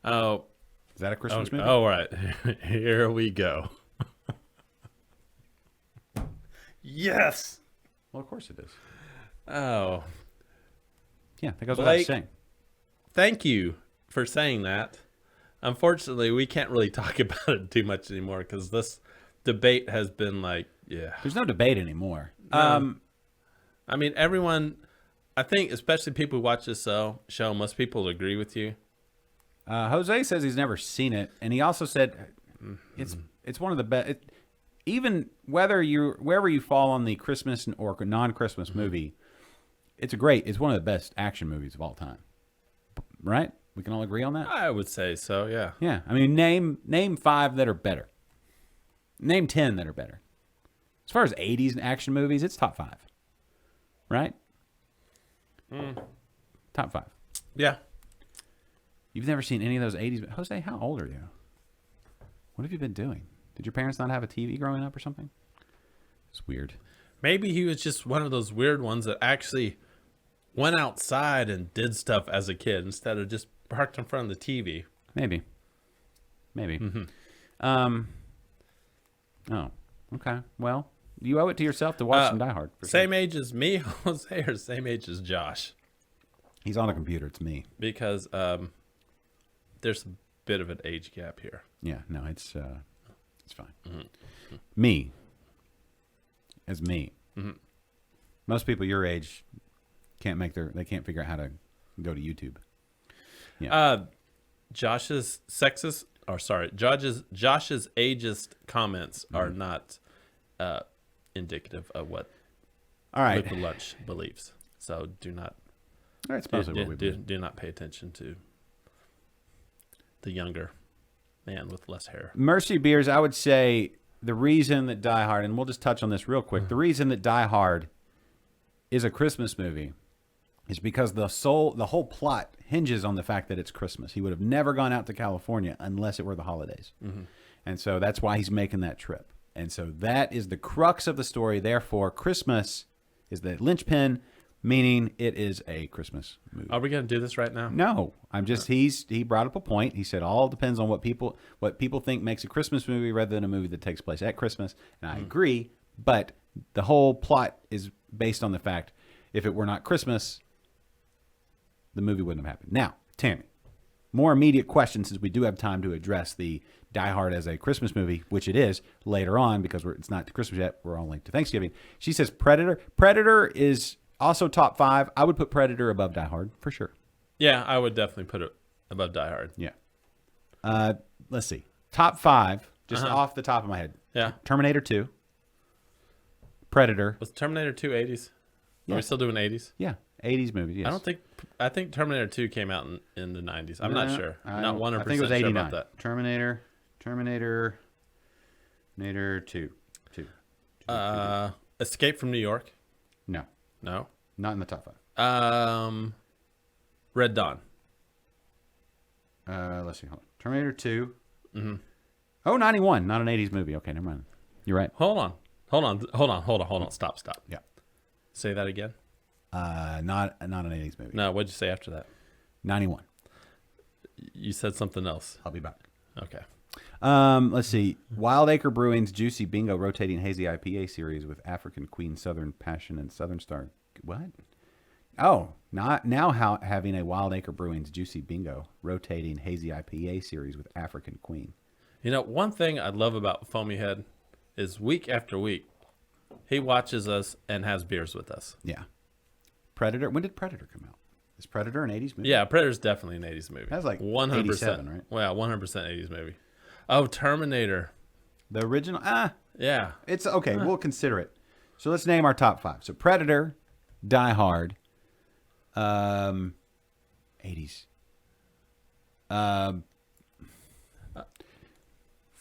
Oh, is that a Christmas movie? Oh, all right. Here we go. Yes. Well, of course it is. Oh, yeah. That goes without Blake, saying. Thank you for saying that. Unfortunately, we can't really talk about it too much anymore because this debate has been like, yeah. There's no debate anymore. I mean, everyone, I think, especially people who watch this show, most people agree with you. Jose says he's never seen it, and he also said it's one of the best. Even wherever you fall on the Christmas or non-Christmas movie, it's one of the best action movies of all time. Right? We can all agree on that. I would say so. Yeah. Yeah. I mean, name 5 that are better. Name 10 that are better. As far as 80s action movies, it's top 5. Right? Top 5. Yeah. You've never seen any of those 80s. Jose, how old are you? What have you been doing? Did your parents not have a TV growing up or something? It's weird. Maybe he was just one of those weird ones that actually went outside and did stuff as a kid instead of just parked in front of the TV. Maybe. Mm-hmm. Oh, okay. Well, you owe it to yourself to watch some Die Hard. for Same sure. age as me, Jose, or same age as Josh? He's on a computer. It's me. Because there's a bit of an age gap here. Yeah. No, it's fine. Mm-hmm. Me. As me. Mm-hmm. Most people your age can't figure out how to go to YouTube. Josh's ageist comments are not indicative of what All right. Liquid Lunch believes. So do not All right. Supposedly what we believe. do not pay attention to the younger man with less hair. Mercy Beers, I would say the reason that Die Hard, and we'll just touch on this real quick, the reason that Die Hard is a Christmas movie is because the whole plot hinges on the fact that it's Christmas. He would have never gone out to California unless it were the holidays. And so that's why he's making that trip. And so that is the crux of the story. Therefore, Christmas is the linchpin, meaning it is a Christmas movie. Are we going to do this right now? No, I'm just he brought up a point. He said all depends on what people think makes a Christmas movie rather than a movie that takes place at Christmas. And I agree, but the whole plot is based on the fact if it were not Christmas, the movie wouldn't have happened. Now, Tammy, more immediate questions since we do have time to address the Die Hard as a Christmas movie, which it is later on because it's not Christmas yet. We're only to Thanksgiving. She says Predator. Predator is also top 5. I would put Predator above Die Hard for sure. Yeah, I would definitely put it above Die Hard. Yeah. Let's see. Top 5, just off the top of my head. Yeah. Terminator 2. Predator. Was Terminator 2 80s? Yeah. Are we still doing 80s? Yeah. 80s movies. Yes. I think Terminator 2. came out in the 90s. I'm not sure. I'm not 100% I think it was sure 89. about that. Terminator 2. Escape from New York? No. No. Not in the top 5. Red Dawn. Let's see. Hold on. Terminator 2. Mm-hmm. Oh, 91. Not an 80s movie. Okay, never mind. You're right. Hold on. Stop. Yeah. Say that again. Not an 80s movie. No, what'd you say after that? 91. You said something else. I'll be back. Okay. Let's see. Wild Acre Brewing's Juicy Bingo rotating hazy IPA series with African Queen, Southern Passion, and Southern Star. What? Oh, not now. Having a Wild Acre Brewing's Juicy Bingo rotating hazy IPA series with African Queen. You know, one thing I love about Foamy Head is week after week, he watches us and has beers with us. Yeah. Predator. When did Predator come out? Is Predator an 80s movie? Yeah, Predator's definitely an 80s movie. That's like 100%, 87, right? Well, 100% 80s movie. Oh, Terminator. The original? Yeah. It's okay. We'll consider it. So let's name our top 5. So Predator, Die Hard, 80s.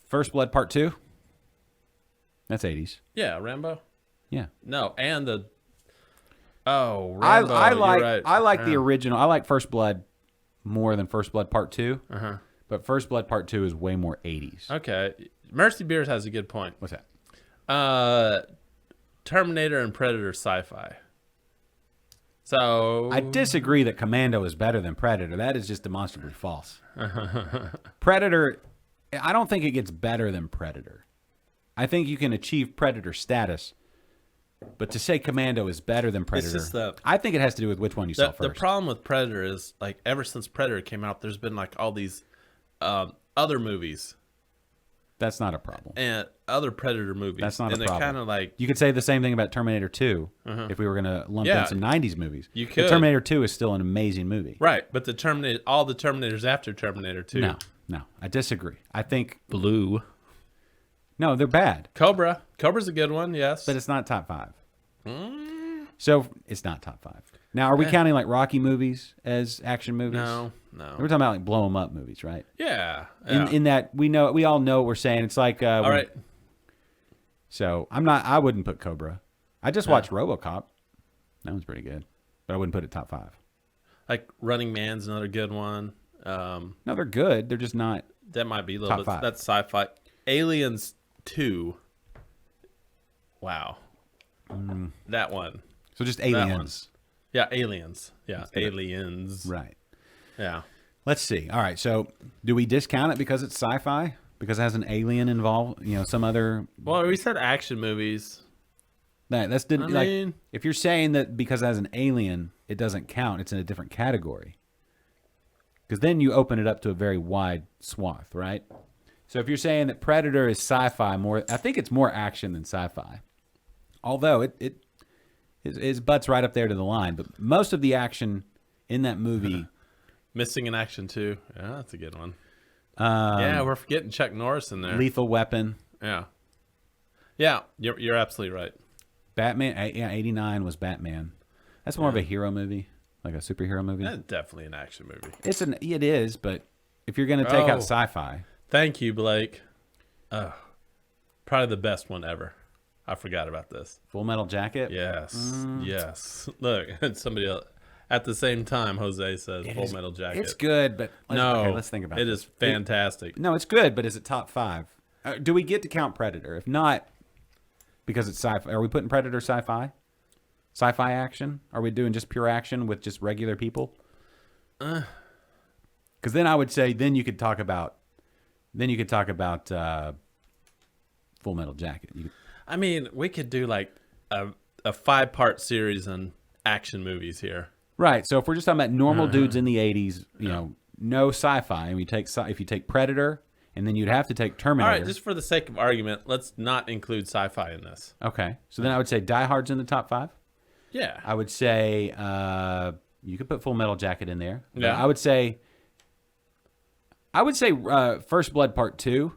First Blood Part 2. That's 80s. Yeah, Rambo. Yeah. No, and the... Oh, Rambo, I you're like right. I like the original. I like First Blood more than First Blood Part 2. Uh-huh. But First Blood Part 2 is way more 80s. Okay. Mercy Beers has a good point. What's that? Terminator and Predator sci-fi. So I disagree that Commando is better than Predator. That is just demonstrably false. Predator, I don't think it gets better than Predator. I think you can achieve Predator status, but to say Commando is better than Predator, just that- I think it has to do with which one you saw the first. problem with Predator is, like, ever since Predator came out, there's been like all these other movies That's not a problem. and other Predator movies. That's not and a problem. they're kind of like, You could say the same thing about Terminator 2 if we were going to lump Yeah, in some 90s movies. you But could. Terminator 2 is still an amazing movie. right, but all the Terminators after Terminator 2. No, I disagree. I think, Blue. no, they're bad, Cobra's a good one, yes. but it's not top 5. So it's not top 5. Now, are we counting like Rocky movies as action movies? no. We're talking about like blow 'em up movies, right? Yeah. In that we all know what we're saying. It's like all right. So I wouldn't put Cobra. I just watched RoboCop. That one's pretty good, but I wouldn't put it top 5. Like Running Man's another good one. No, they're good. They're just not. That might be a little Top bit. 5. That's sci-fi. Aliens 2. Wow. That one. So just one. aliens. Yeah, aliens. Yeah, aliens. Right. Yeah. Let's see. All right. So do we discount it because it's sci-fi? Because it has an alien involved? Some other... Well, we said action movies. That's I mean- if you're saying that because it has an alien, it doesn't count, it's in a different category. Because then you open it up to a very wide swath, right? So if you're saying that Predator is sci-fi more, I think it's more action than sci-fi. Although it butts right up there to the line. But most of the action in that movie... Missing in Action 2. Yeah, that's a good one. Yeah, we're forgetting Chuck Norris in there. Lethal Weapon. Yeah. Yeah, you're absolutely right. Batman, 89 was Batman. That's more of a hero movie, like a superhero movie. That's definitely an action movie. It is, but if you're going to take out Oh. sci-fi, Thank you, Blake. Oh, probably the best one ever. I forgot about this. Full Metal Jacket. Yes, yes. Look, somebody else. At the same time, Jose says Full Metal Jacket. It's good, but let's think about it. It is fantastic. No, it's good, but is it top 5? Do we get to count Predator? If not, because it's sci-fi, are we putting Predator sci-fi? Sci-fi action? Are we doing just pure action with just regular people? Because then I would say, then you could talk about Full Metal Jacket. I mean, we could do like a 5-part series on action movies here. Right. So if we're just talking about normal dudes in the 80s, no sci-fi, and if you take Predator, and then you'd have to take Terminator. All right, just for the sake of argument, let's not include sci-fi in this. Okay. So then I would say Die Hard's in the top 5. Yeah. I would say you could put Full Metal Jacket in there. But Yeah. I would say First Blood Part 2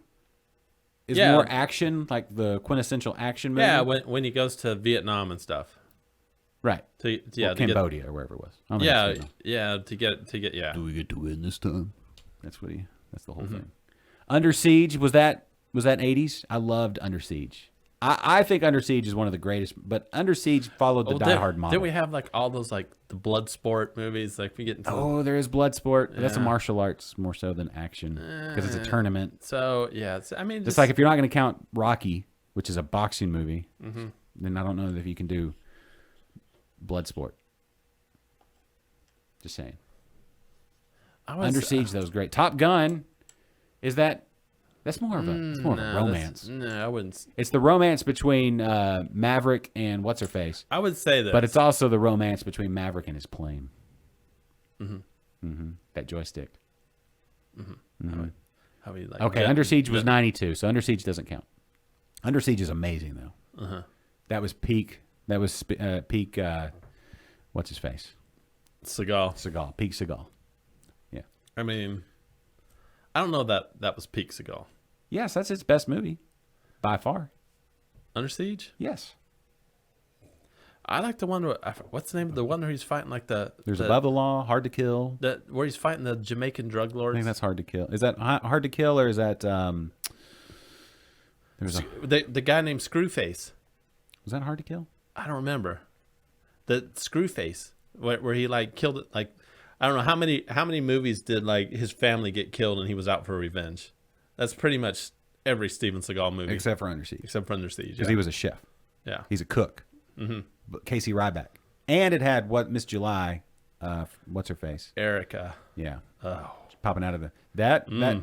is Yeah. more action, like the quintessential action movie. Yeah, when he goes to Vietnam and stuff. Right. To Or Cambodia or wherever it was. I don't think Yeah, it's Vietnam. yeah, Do we get to win this time? That's the whole thing. Under Siege, was that 80s? I loved Under Siege. I think Under Siege is one of the greatest, but Under Siege followed the Die Hard model. Did we have like all those like the blood sport movies? Like we get into There is Bloodsport, but that's a Yeah. martial arts more so than action because it's a tournament. so yeah. I mean, Just like if you're not going to count Rocky, which is a boxing movie, then I don't know if you can do Bloodsport. Just saying. Under Siege, that was great. Top Gun, that's more of a romance. No, I wouldn't. It's the romance between Maverick and what's her face, I would say that. but it's also the romance between Maverick and his plane. That joystick. how we like. Okay, Under Siege was 92, so Under Siege doesn't count. Under Siege is amazing though. That was peak. That was peak. What's his face? Seagal. Peak Seagal. Yeah. I mean, I don't know that was peak Seagal. Yes, that's his best movie, by far. Under Siege. Yes. I like the one. What's the name of the one where he's fighting like There's Above the Law, Hard to Kill. where he's fighting the Jamaican drug I lords. think that's Hard to Kill. Is that Hard to Kill or is that? There's a. the guy named Screwface. Was that Hard to Kill? I don't remember. The Screwface where he like killed it. Like I don't know how many movies did like his family get killed and he was out for revenge. That's pretty much every Steven Seagal movie Except for Under Siege, except for Under Siege. because Yeah. he was a chef. yeah. He's a cook. But Casey Ryback, and it had Miss July, what's her face? Erica. Yeah, Oh. popping out of that Yeah.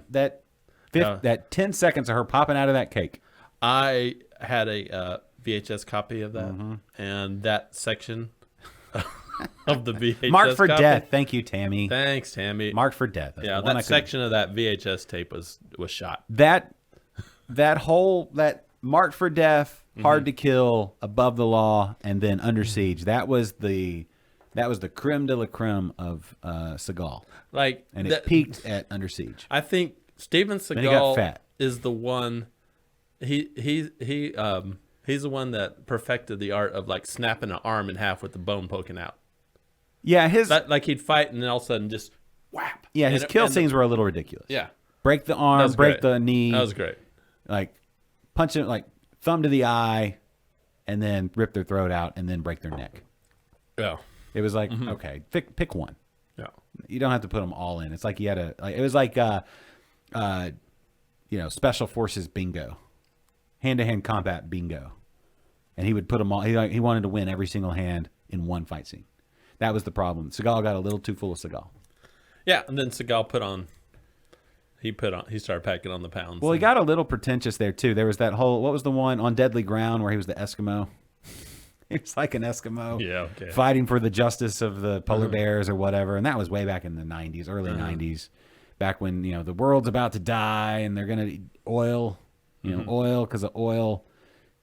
that 10 seconds of her popping out of that cake. I had a VHS copy of that, and that section of the VHS Marked for copy- death. Thank you, Tammy. Thanks, Tammy. Marked for death. That's Yeah, the one I that couldn't- section of that VHS tape was shot. that Marked for Death, Hard to Kill, Above the Law, and then Under Siege. That was the creme de la creme of Seagal, Like, and it that- peaked at Under Siege. I think Steven he got Seagal fat. is the one. He's the one that perfected the art of like snapping an arm in half with the bone poking out. Yeah, Like he'd fight and then all of a sudden just whap. his kill scenes were a little ridiculous. Yeah, Break the that arm, was break great. the knee, That was great. like punch it, like thumb to the eye, and then rip their throat out, and then break their neck. Yeah, It was like, okay, pick one. yeah. You don't have to put them all in. It's like you had it was like special forces bingo, hand-to-hand combat bingo, and he would put them all. He wanted to win every single hand in one fight scene. That was the problem. Seagal got a little too full of Seagal. Yeah, and then Seagal he started packing on the pounds. Well, he got a little pretentious there too. There was that whole, what was the one on Deadly Ground where he was the Eskimo? He was like an Eskimo, Yeah, okay. fighting for the justice of the polar bears or whatever. And that was way back in the 90s, early 90s, back when, you know, the world's about to die and they're going to oil, you know, oil because of oil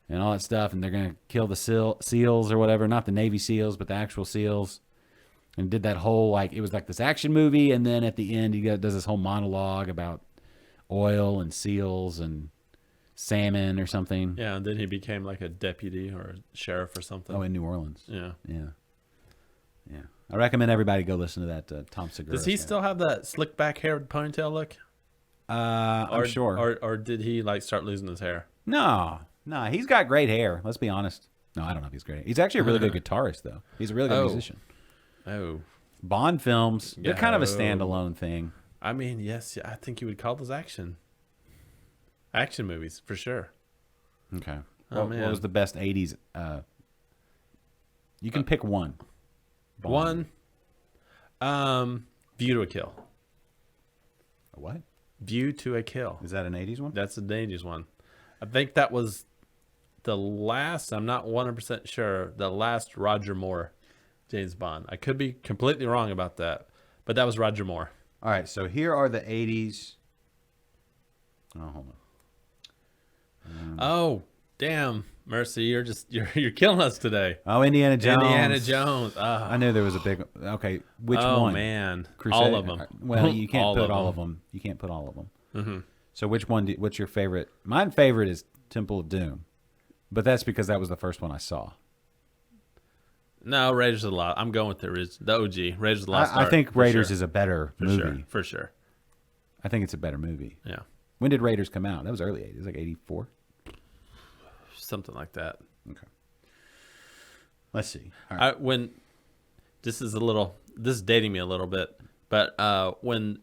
and all that stuff. And they're going to kill the SEALs or whatever, not the Navy SEALs, but the actual SEALs. And did that whole, like, it was like this action movie. And then at the end, does this whole monologue about oil and SEALs and salmon or something. Yeah, and then he became like a deputy or a sheriff or something. Oh, in New Orleans. Yeah. Yeah. I recommend everybody go listen to that Tom Segura. Does he still have that slick back hair with ponytail look? I'm sure. Or did he like start losing his hair? No, he's got great hair. Let's be honest. No, I don't know if he's great. He's actually a really good guitarist, though. He's a really good musician. Oh. Bond films, they're kind of a Yeah. standalone thing. I mean, yes, I think you would call those action movies for sure. Okay. Oh, What man. was the best 80s? You can pick one. Bond. View to a Kill. A what? View to a Kill. Is that an 80s one? That's the dangerous one. I think that was the last, I'm not 100% sure, the last Roger Moore James Bond. I could be completely wrong about that, but that was Roger Moore. All right, so here are the 80s. Oh, hold on. Oh, damn, Mercy, you're killing us today. Oh, Indiana Jones. Indiana Jones. Ah. I knew there was a big. Okay, which Oh, one? man. Crusade? All of them. Well, you can't All put of all them. of them. You can't put all of them. Mm-hmm. So which one? What's your favorite? My favorite is Temple of Doom, but that's because that was the first one I saw. No, Raiders of the Lost. I'm going with the OG. Raiders of the Lost I Ark, think for Raiders sure. is a better for movie. sure. For sure. I think it's a better movie. Yeah. When did Raiders come out? That was early 80s, like 84. Something like that. Okay. Let's see. All right. When this is dating me a little bit, but when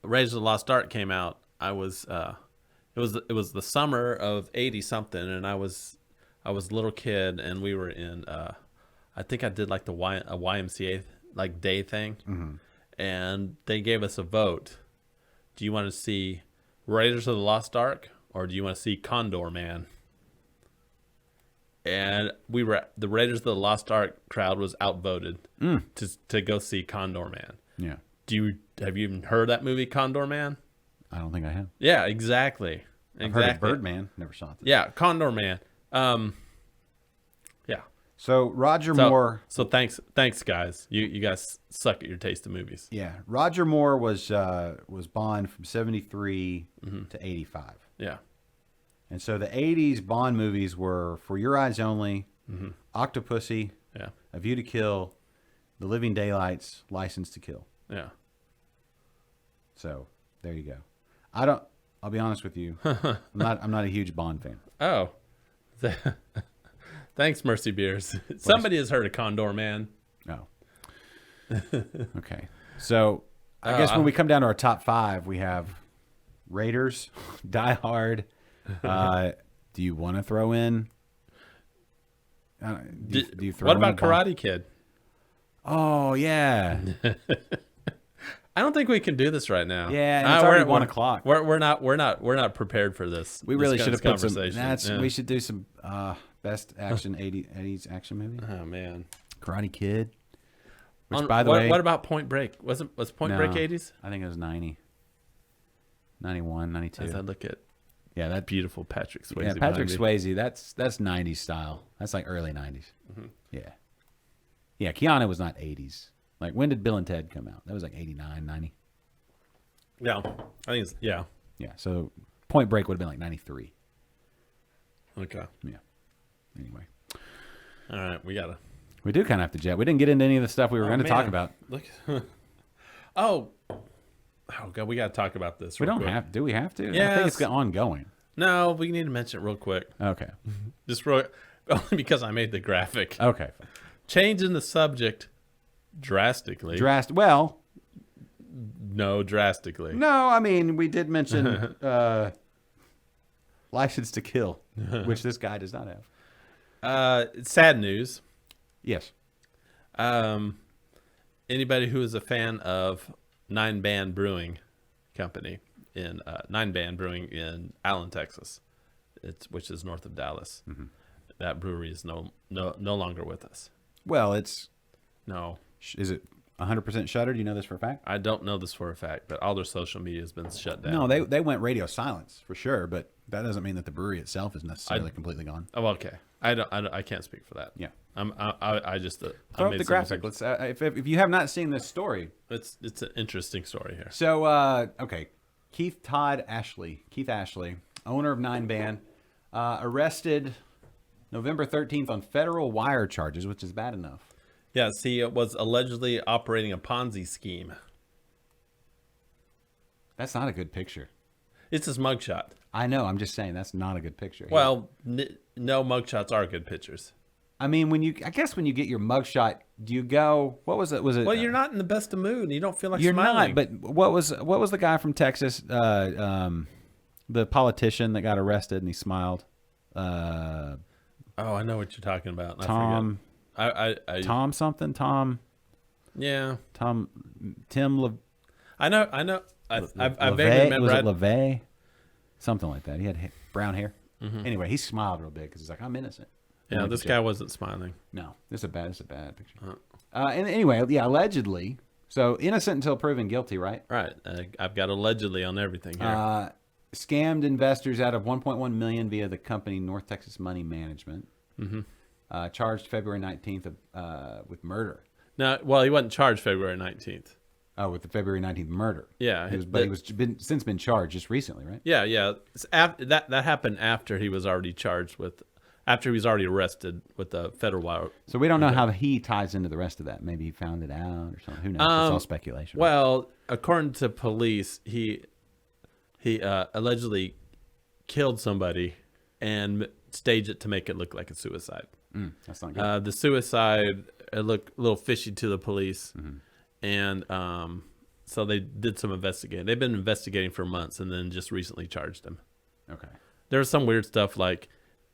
Raiders of the Lost Ark came out, it was the summer of 80 something, and I was a little kid, and we were in I think I did like a YMCA like day thing, and they gave us a vote. Do you want to see Raiders of the Lost Ark or do you want to see Condor Man? And the Raiders of the Lost Ark crowd was outvoted to go see Condor Man. Yeah. Have you even heard that movie Condor Man? I don't think I have. Yeah, exactly. I've heard of Birdman. Never saw it. Yeah, Condor Man. Yeah. So Roger Moore. So thanks guys. You guys suck at your taste of movies. Yeah, Roger Moore was Bond from 73 to 85. Yeah. And so the 80s Bond movies were For Your Eyes Only, Octopussy, Yeah. A View to Kill, The Living Daylights, License to Kill. Yeah. So there you go. I'll be honest with you. I'm not a huge Bond fan. Oh. Thanks, Mercy Beers. Somebody has heard of Condor Man. No. Okay. So I guess when we come down to our top 5, we have Raiders, Die Hard. Do you want to throw in? Do you throw What in a about Bond? Karate Kid? Oh yeah. I don't think we can do this right now. Yeah, and it's already 1 o'clock. We're not prepared for this. We really should have put some. conversation. We should do some best action 80s action movie. Oh man. Karate Kid. Which, by the way, what about Point Break? Was Point Break 80s? I think it was 90, 91, 92. As I look at Yeah, that beautiful Patrick Swayze. Yeah, Patrick behind me. Swayze. That's 90s style. That's like early 90s. Yeah. Yeah, Keanu was not 80s. Like, when did Bill and Ted come out? That was like 89, 90. Yeah, I think it's Yeah, so Point Break would have been like 93. Okay. Yeah. Anyway. All right, we gotta. We do kind of have to jet. We didn't get into any of the stuff we were going to talk man. about. Look. Oh God, we gotta talk about this. We real don't quick. have. Do we have to? I think Yes. it's ongoing. No, we need to mention it real quick. Okay. Just real, only because I made the graphic. Okay. Changing the subject drastically. Well, No, drastically. no, I mean, we did mention License to Kill, which this guy does not have. Sad news. Yes. Anybody who is a fan of Nine Band Brewing Company in Nine Band Brewing in Allen, Texas, which is north of Dallas. That brewery is no longer with us. Well, it's No, is it 100% shuttered? Do you know this for a fact? I don't know this for a fact, but all their social media has been shut down. No, they went radio silence for sure, but that doesn't mean that the brewery itself is necessarily completely gone. Oh, okay. I can't speak for that. Yeah. I just Throw I up made the some graphic. assumptions. Let's if you have not seen this story. It's an interesting story here. So okay, Keith Ashley, owner of Nine Band, arrested November 13th on federal wire charges, which is bad enough. Yes, he was allegedly operating a Ponzi scheme. That's not a good picture. It's his mugshot. I know. I'm just saying that's not a good picture. Well, no mugshots are good pictures. I mean, I guess when you get your mugshot, do you go? What was it? Was it? Well, you're not in the best of mood. You don't feel like You're smiling. not. But what was the guy from Texas? The politician that got arrested and he smiled. Oh, I know what you're talking about. Tom. I Tom something. Tom. Yeah. Tim. I know. I LeVay? vaguely remember. Was it LeVay? Something like that. He had brown hair. Anyway, he smiled real big because he's like, I'm innocent. Yeah, Like this a guy joke. wasn't smiling. No, this is a bad picture. And anyway, yeah, allegedly. So innocent until proven guilty, right? Right. I've got allegedly on everything here. Scammed investors out of 1.1 million via the company North Texas Money Management. Charged February 19th with murder. Now, well, he wasn't charged February 19th. Oh, with the February 19th murder. Yeah, he was since been charged just recently, right? Yeah. That happened after he was already charged with, after he was already arrested with the federal wire. So we don't know how he ties into the rest of that. Maybe he found it out or something. Who knows? It's all speculation. Well, according to police, he allegedly killed somebody and staged it to make it look like a suicide. That's not good. The suicide looked a little fishy to the police, and so they did some investigating. They've been investigating for months, and then just recently charged him. Okay. There was some weird stuff like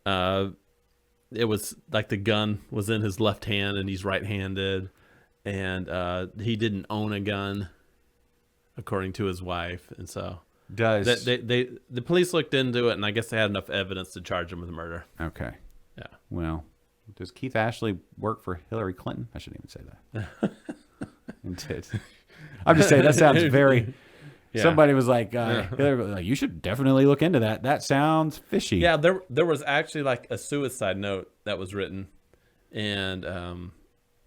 it was like the gun was in his left hand and he's right-handed, and he didn't own a gun, according to his wife, and so the police looked into it, and I guess they had enough evidence to charge him with murder. Okay. Yeah. Well, does Keith Ashley work for Hillary Clinton? I shouldn't even say that. I'm just saying that sounds very. Yeah. Somebody was like, Hillary, like, you should definitely look into that. That sounds fishy. Yeah, there was actually like a suicide note that was written, and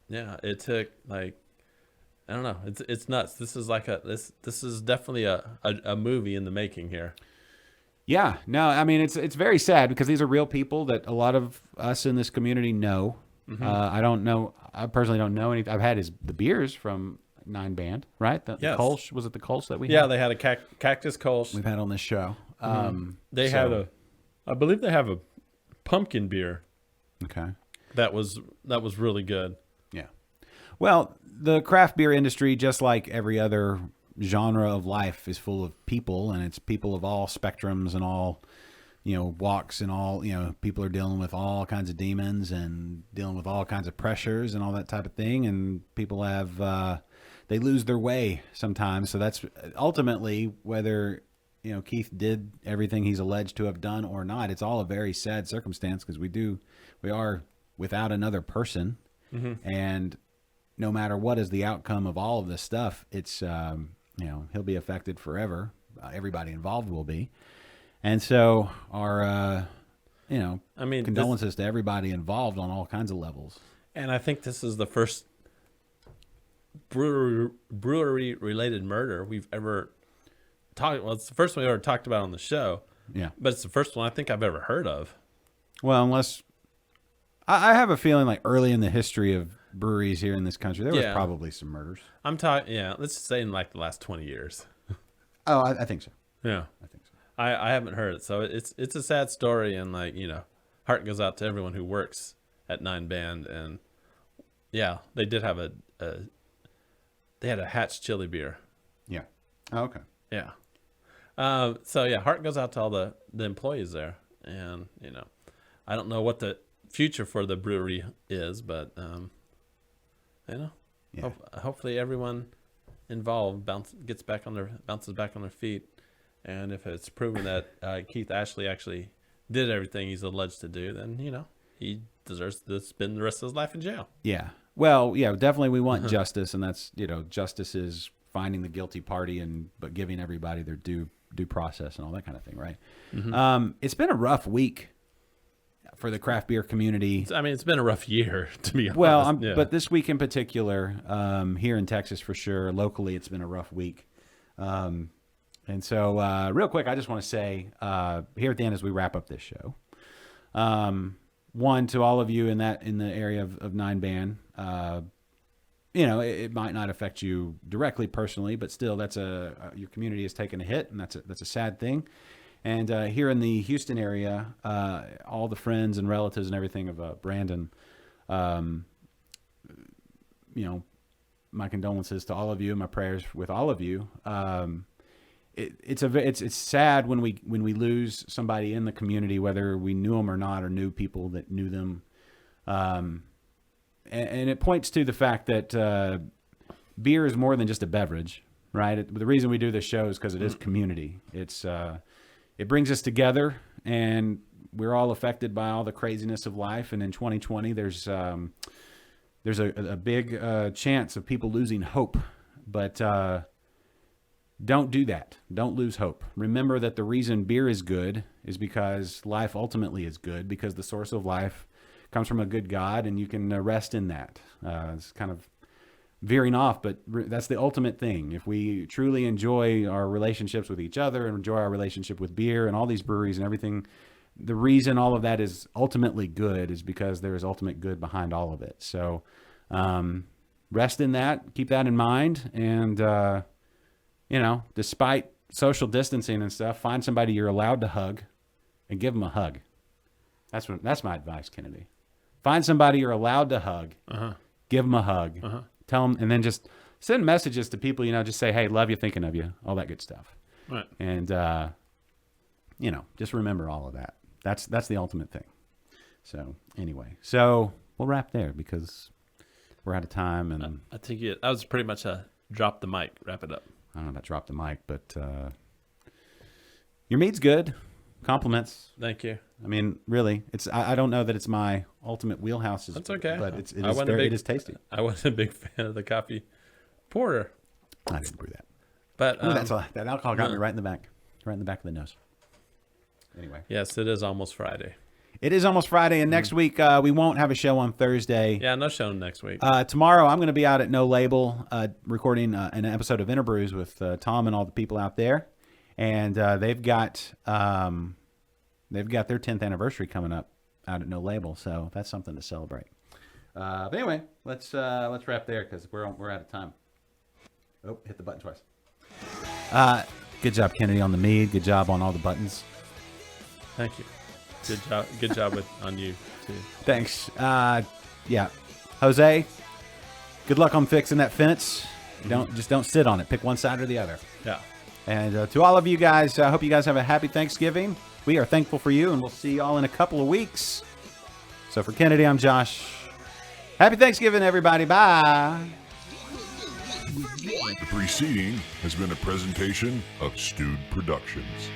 yeah, it took like, I don't know, it's nuts. This is like this is definitely a movie in the making here. Yeah. No, I mean it's very sad because these are real people that a lot of us in this community know. I don't know. I personally don't know any. I've had the beers from Nine Band, right? The Yes. Kolsch, was it the Kolsch that we Yeah, had? they had a cactus Kolsch. We've had on this show. Had I believe they have a pumpkin beer Okay. that was really good. Yeah. Well, the craft beer industry, just like every other genre of life, is full of people, and it's people of all spectrums and all, walks, and all, people are dealing with all kinds of demons and dealing with all kinds of pressures and all that type of thing. And people have, they lose their way sometimes. So that's ultimately whether, Keith did everything he's alleged to have done or not. It's all a very sad circumstance because we are without another person. And no matter what is the outcome of all of this stuff, it's, he'll be affected forever. Everybody involved will be. And so our, condolences to everybody involved on all kinds of levels. And I think this is the first brewery related murder we've ever talked. Well, it's the first one we ever talked about on the show. Yeah. But it's the first one I think I've ever heard of. Well, unless I have a feeling like early in the history of breweries here in this country, there was probably some murders. I'm talking, let's just say in like the last 20 years. Oh, I think so. Yeah. I think so. I haven't heard it. So it's a sad story, and like, heart goes out to everyone who works at Nine Band. And yeah, they did have they had a Hatch chili beer. Yeah. Oh, okay. Yeah. So yeah, heart goes out to all the employees there. And, I don't know what the future for the brewery is, but Yeah. hopefully everyone involved bounces back on their feet, and if it's proven that Keith Ashley actually did everything he's alleged to do, then he deserves to spend the rest of his life in jail. Yeah. Well, yeah, definitely we want justice, and that's, justice is finding the guilty party but giving everybody their due process and all that kind of thing, right? It's been a rough week for the craft beer community. It's been a rough year, to be honest. Well, but this week in particular, here in Texas for sure, locally it's been a rough week. And so real quick, I just want to say here at the end as we wrap up this show, one, to all of you in the area of Nine Band, it might not affect you directly personally, but still your community has taken a hit, and that's a sad thing. And here in the Houston area, all the friends and relatives and everything of Brandon, my condolences to all of you, my prayers with all of you. It's sad when we lose somebody in the community, whether we knew them or not, or knew people that knew them. And it points to the fact that beer is more than just a beverage, right? The reason we do this show is because it is community. It brings us together, and we're all affected by all the craziness of life. And in 2020, there's a big chance of people losing hope, but don't do that. Don't lose hope. Remember that the reason beer is good is because life ultimately is good, because the source of life comes from a good God, and you can rest in that. It's kind of veering off, but that's the ultimate thing. If we truly enjoy our relationships with each other and enjoy our relationship with beer and all these breweries and everything, the reason all of that is ultimately good is because there is ultimate good behind all of it. So rest in that, keep that in mind, and despite social distancing and stuff, find somebody you're allowed to hug and give them a hug. That's my advice, Kennedy. Find somebody you're allowed to hug, give them a hug, tell them, and then just send messages to people, just say, hey, love you, thinking of you, all that good stuff. Right. And, just remember all of that. That's the ultimate thing. So anyway, we'll wrap there because we're out of time. And I think that was pretty much a drop the mic, wrap it up. I don't know about drop the mic, but your meat's good. Compliments. Thank you. I mean, really, I don't know that it's my ultimate wheelhouse. That's okay. But it is tasty. I wasn't a big fan of the coffee porter. I didn't brew that. But that alcohol got me right in the back of the nose. Anyway. Yes, it is almost Friday. It is almost Friday, and next week we won't have a show on Thursday. Yeah, no show next week. Tomorrow I'm going to be out at No Label recording an episode of Interbrews with Tom and all the people out there, and they've got their 10th anniversary coming up out at No Label, so that's something to celebrate. But anyway, let's wrap there because we're out of time. Oh, hit the button twice. Good job, Kennedy, on the mead. Good job on all the buttons. Thank you. Good job on you too. Thanks. Yeah, Jose. Good luck on fixing that fence. Don't sit on it. Pick one side or the other. Yeah. And to all of you guys, I hope you guys have a happy Thanksgiving. We are thankful for you, and we'll see y'all in a couple of weeks. So for Kennedy, I'm Josh. Happy Thanksgiving, everybody. Bye. The preceding has been a presentation of Stewed Productions.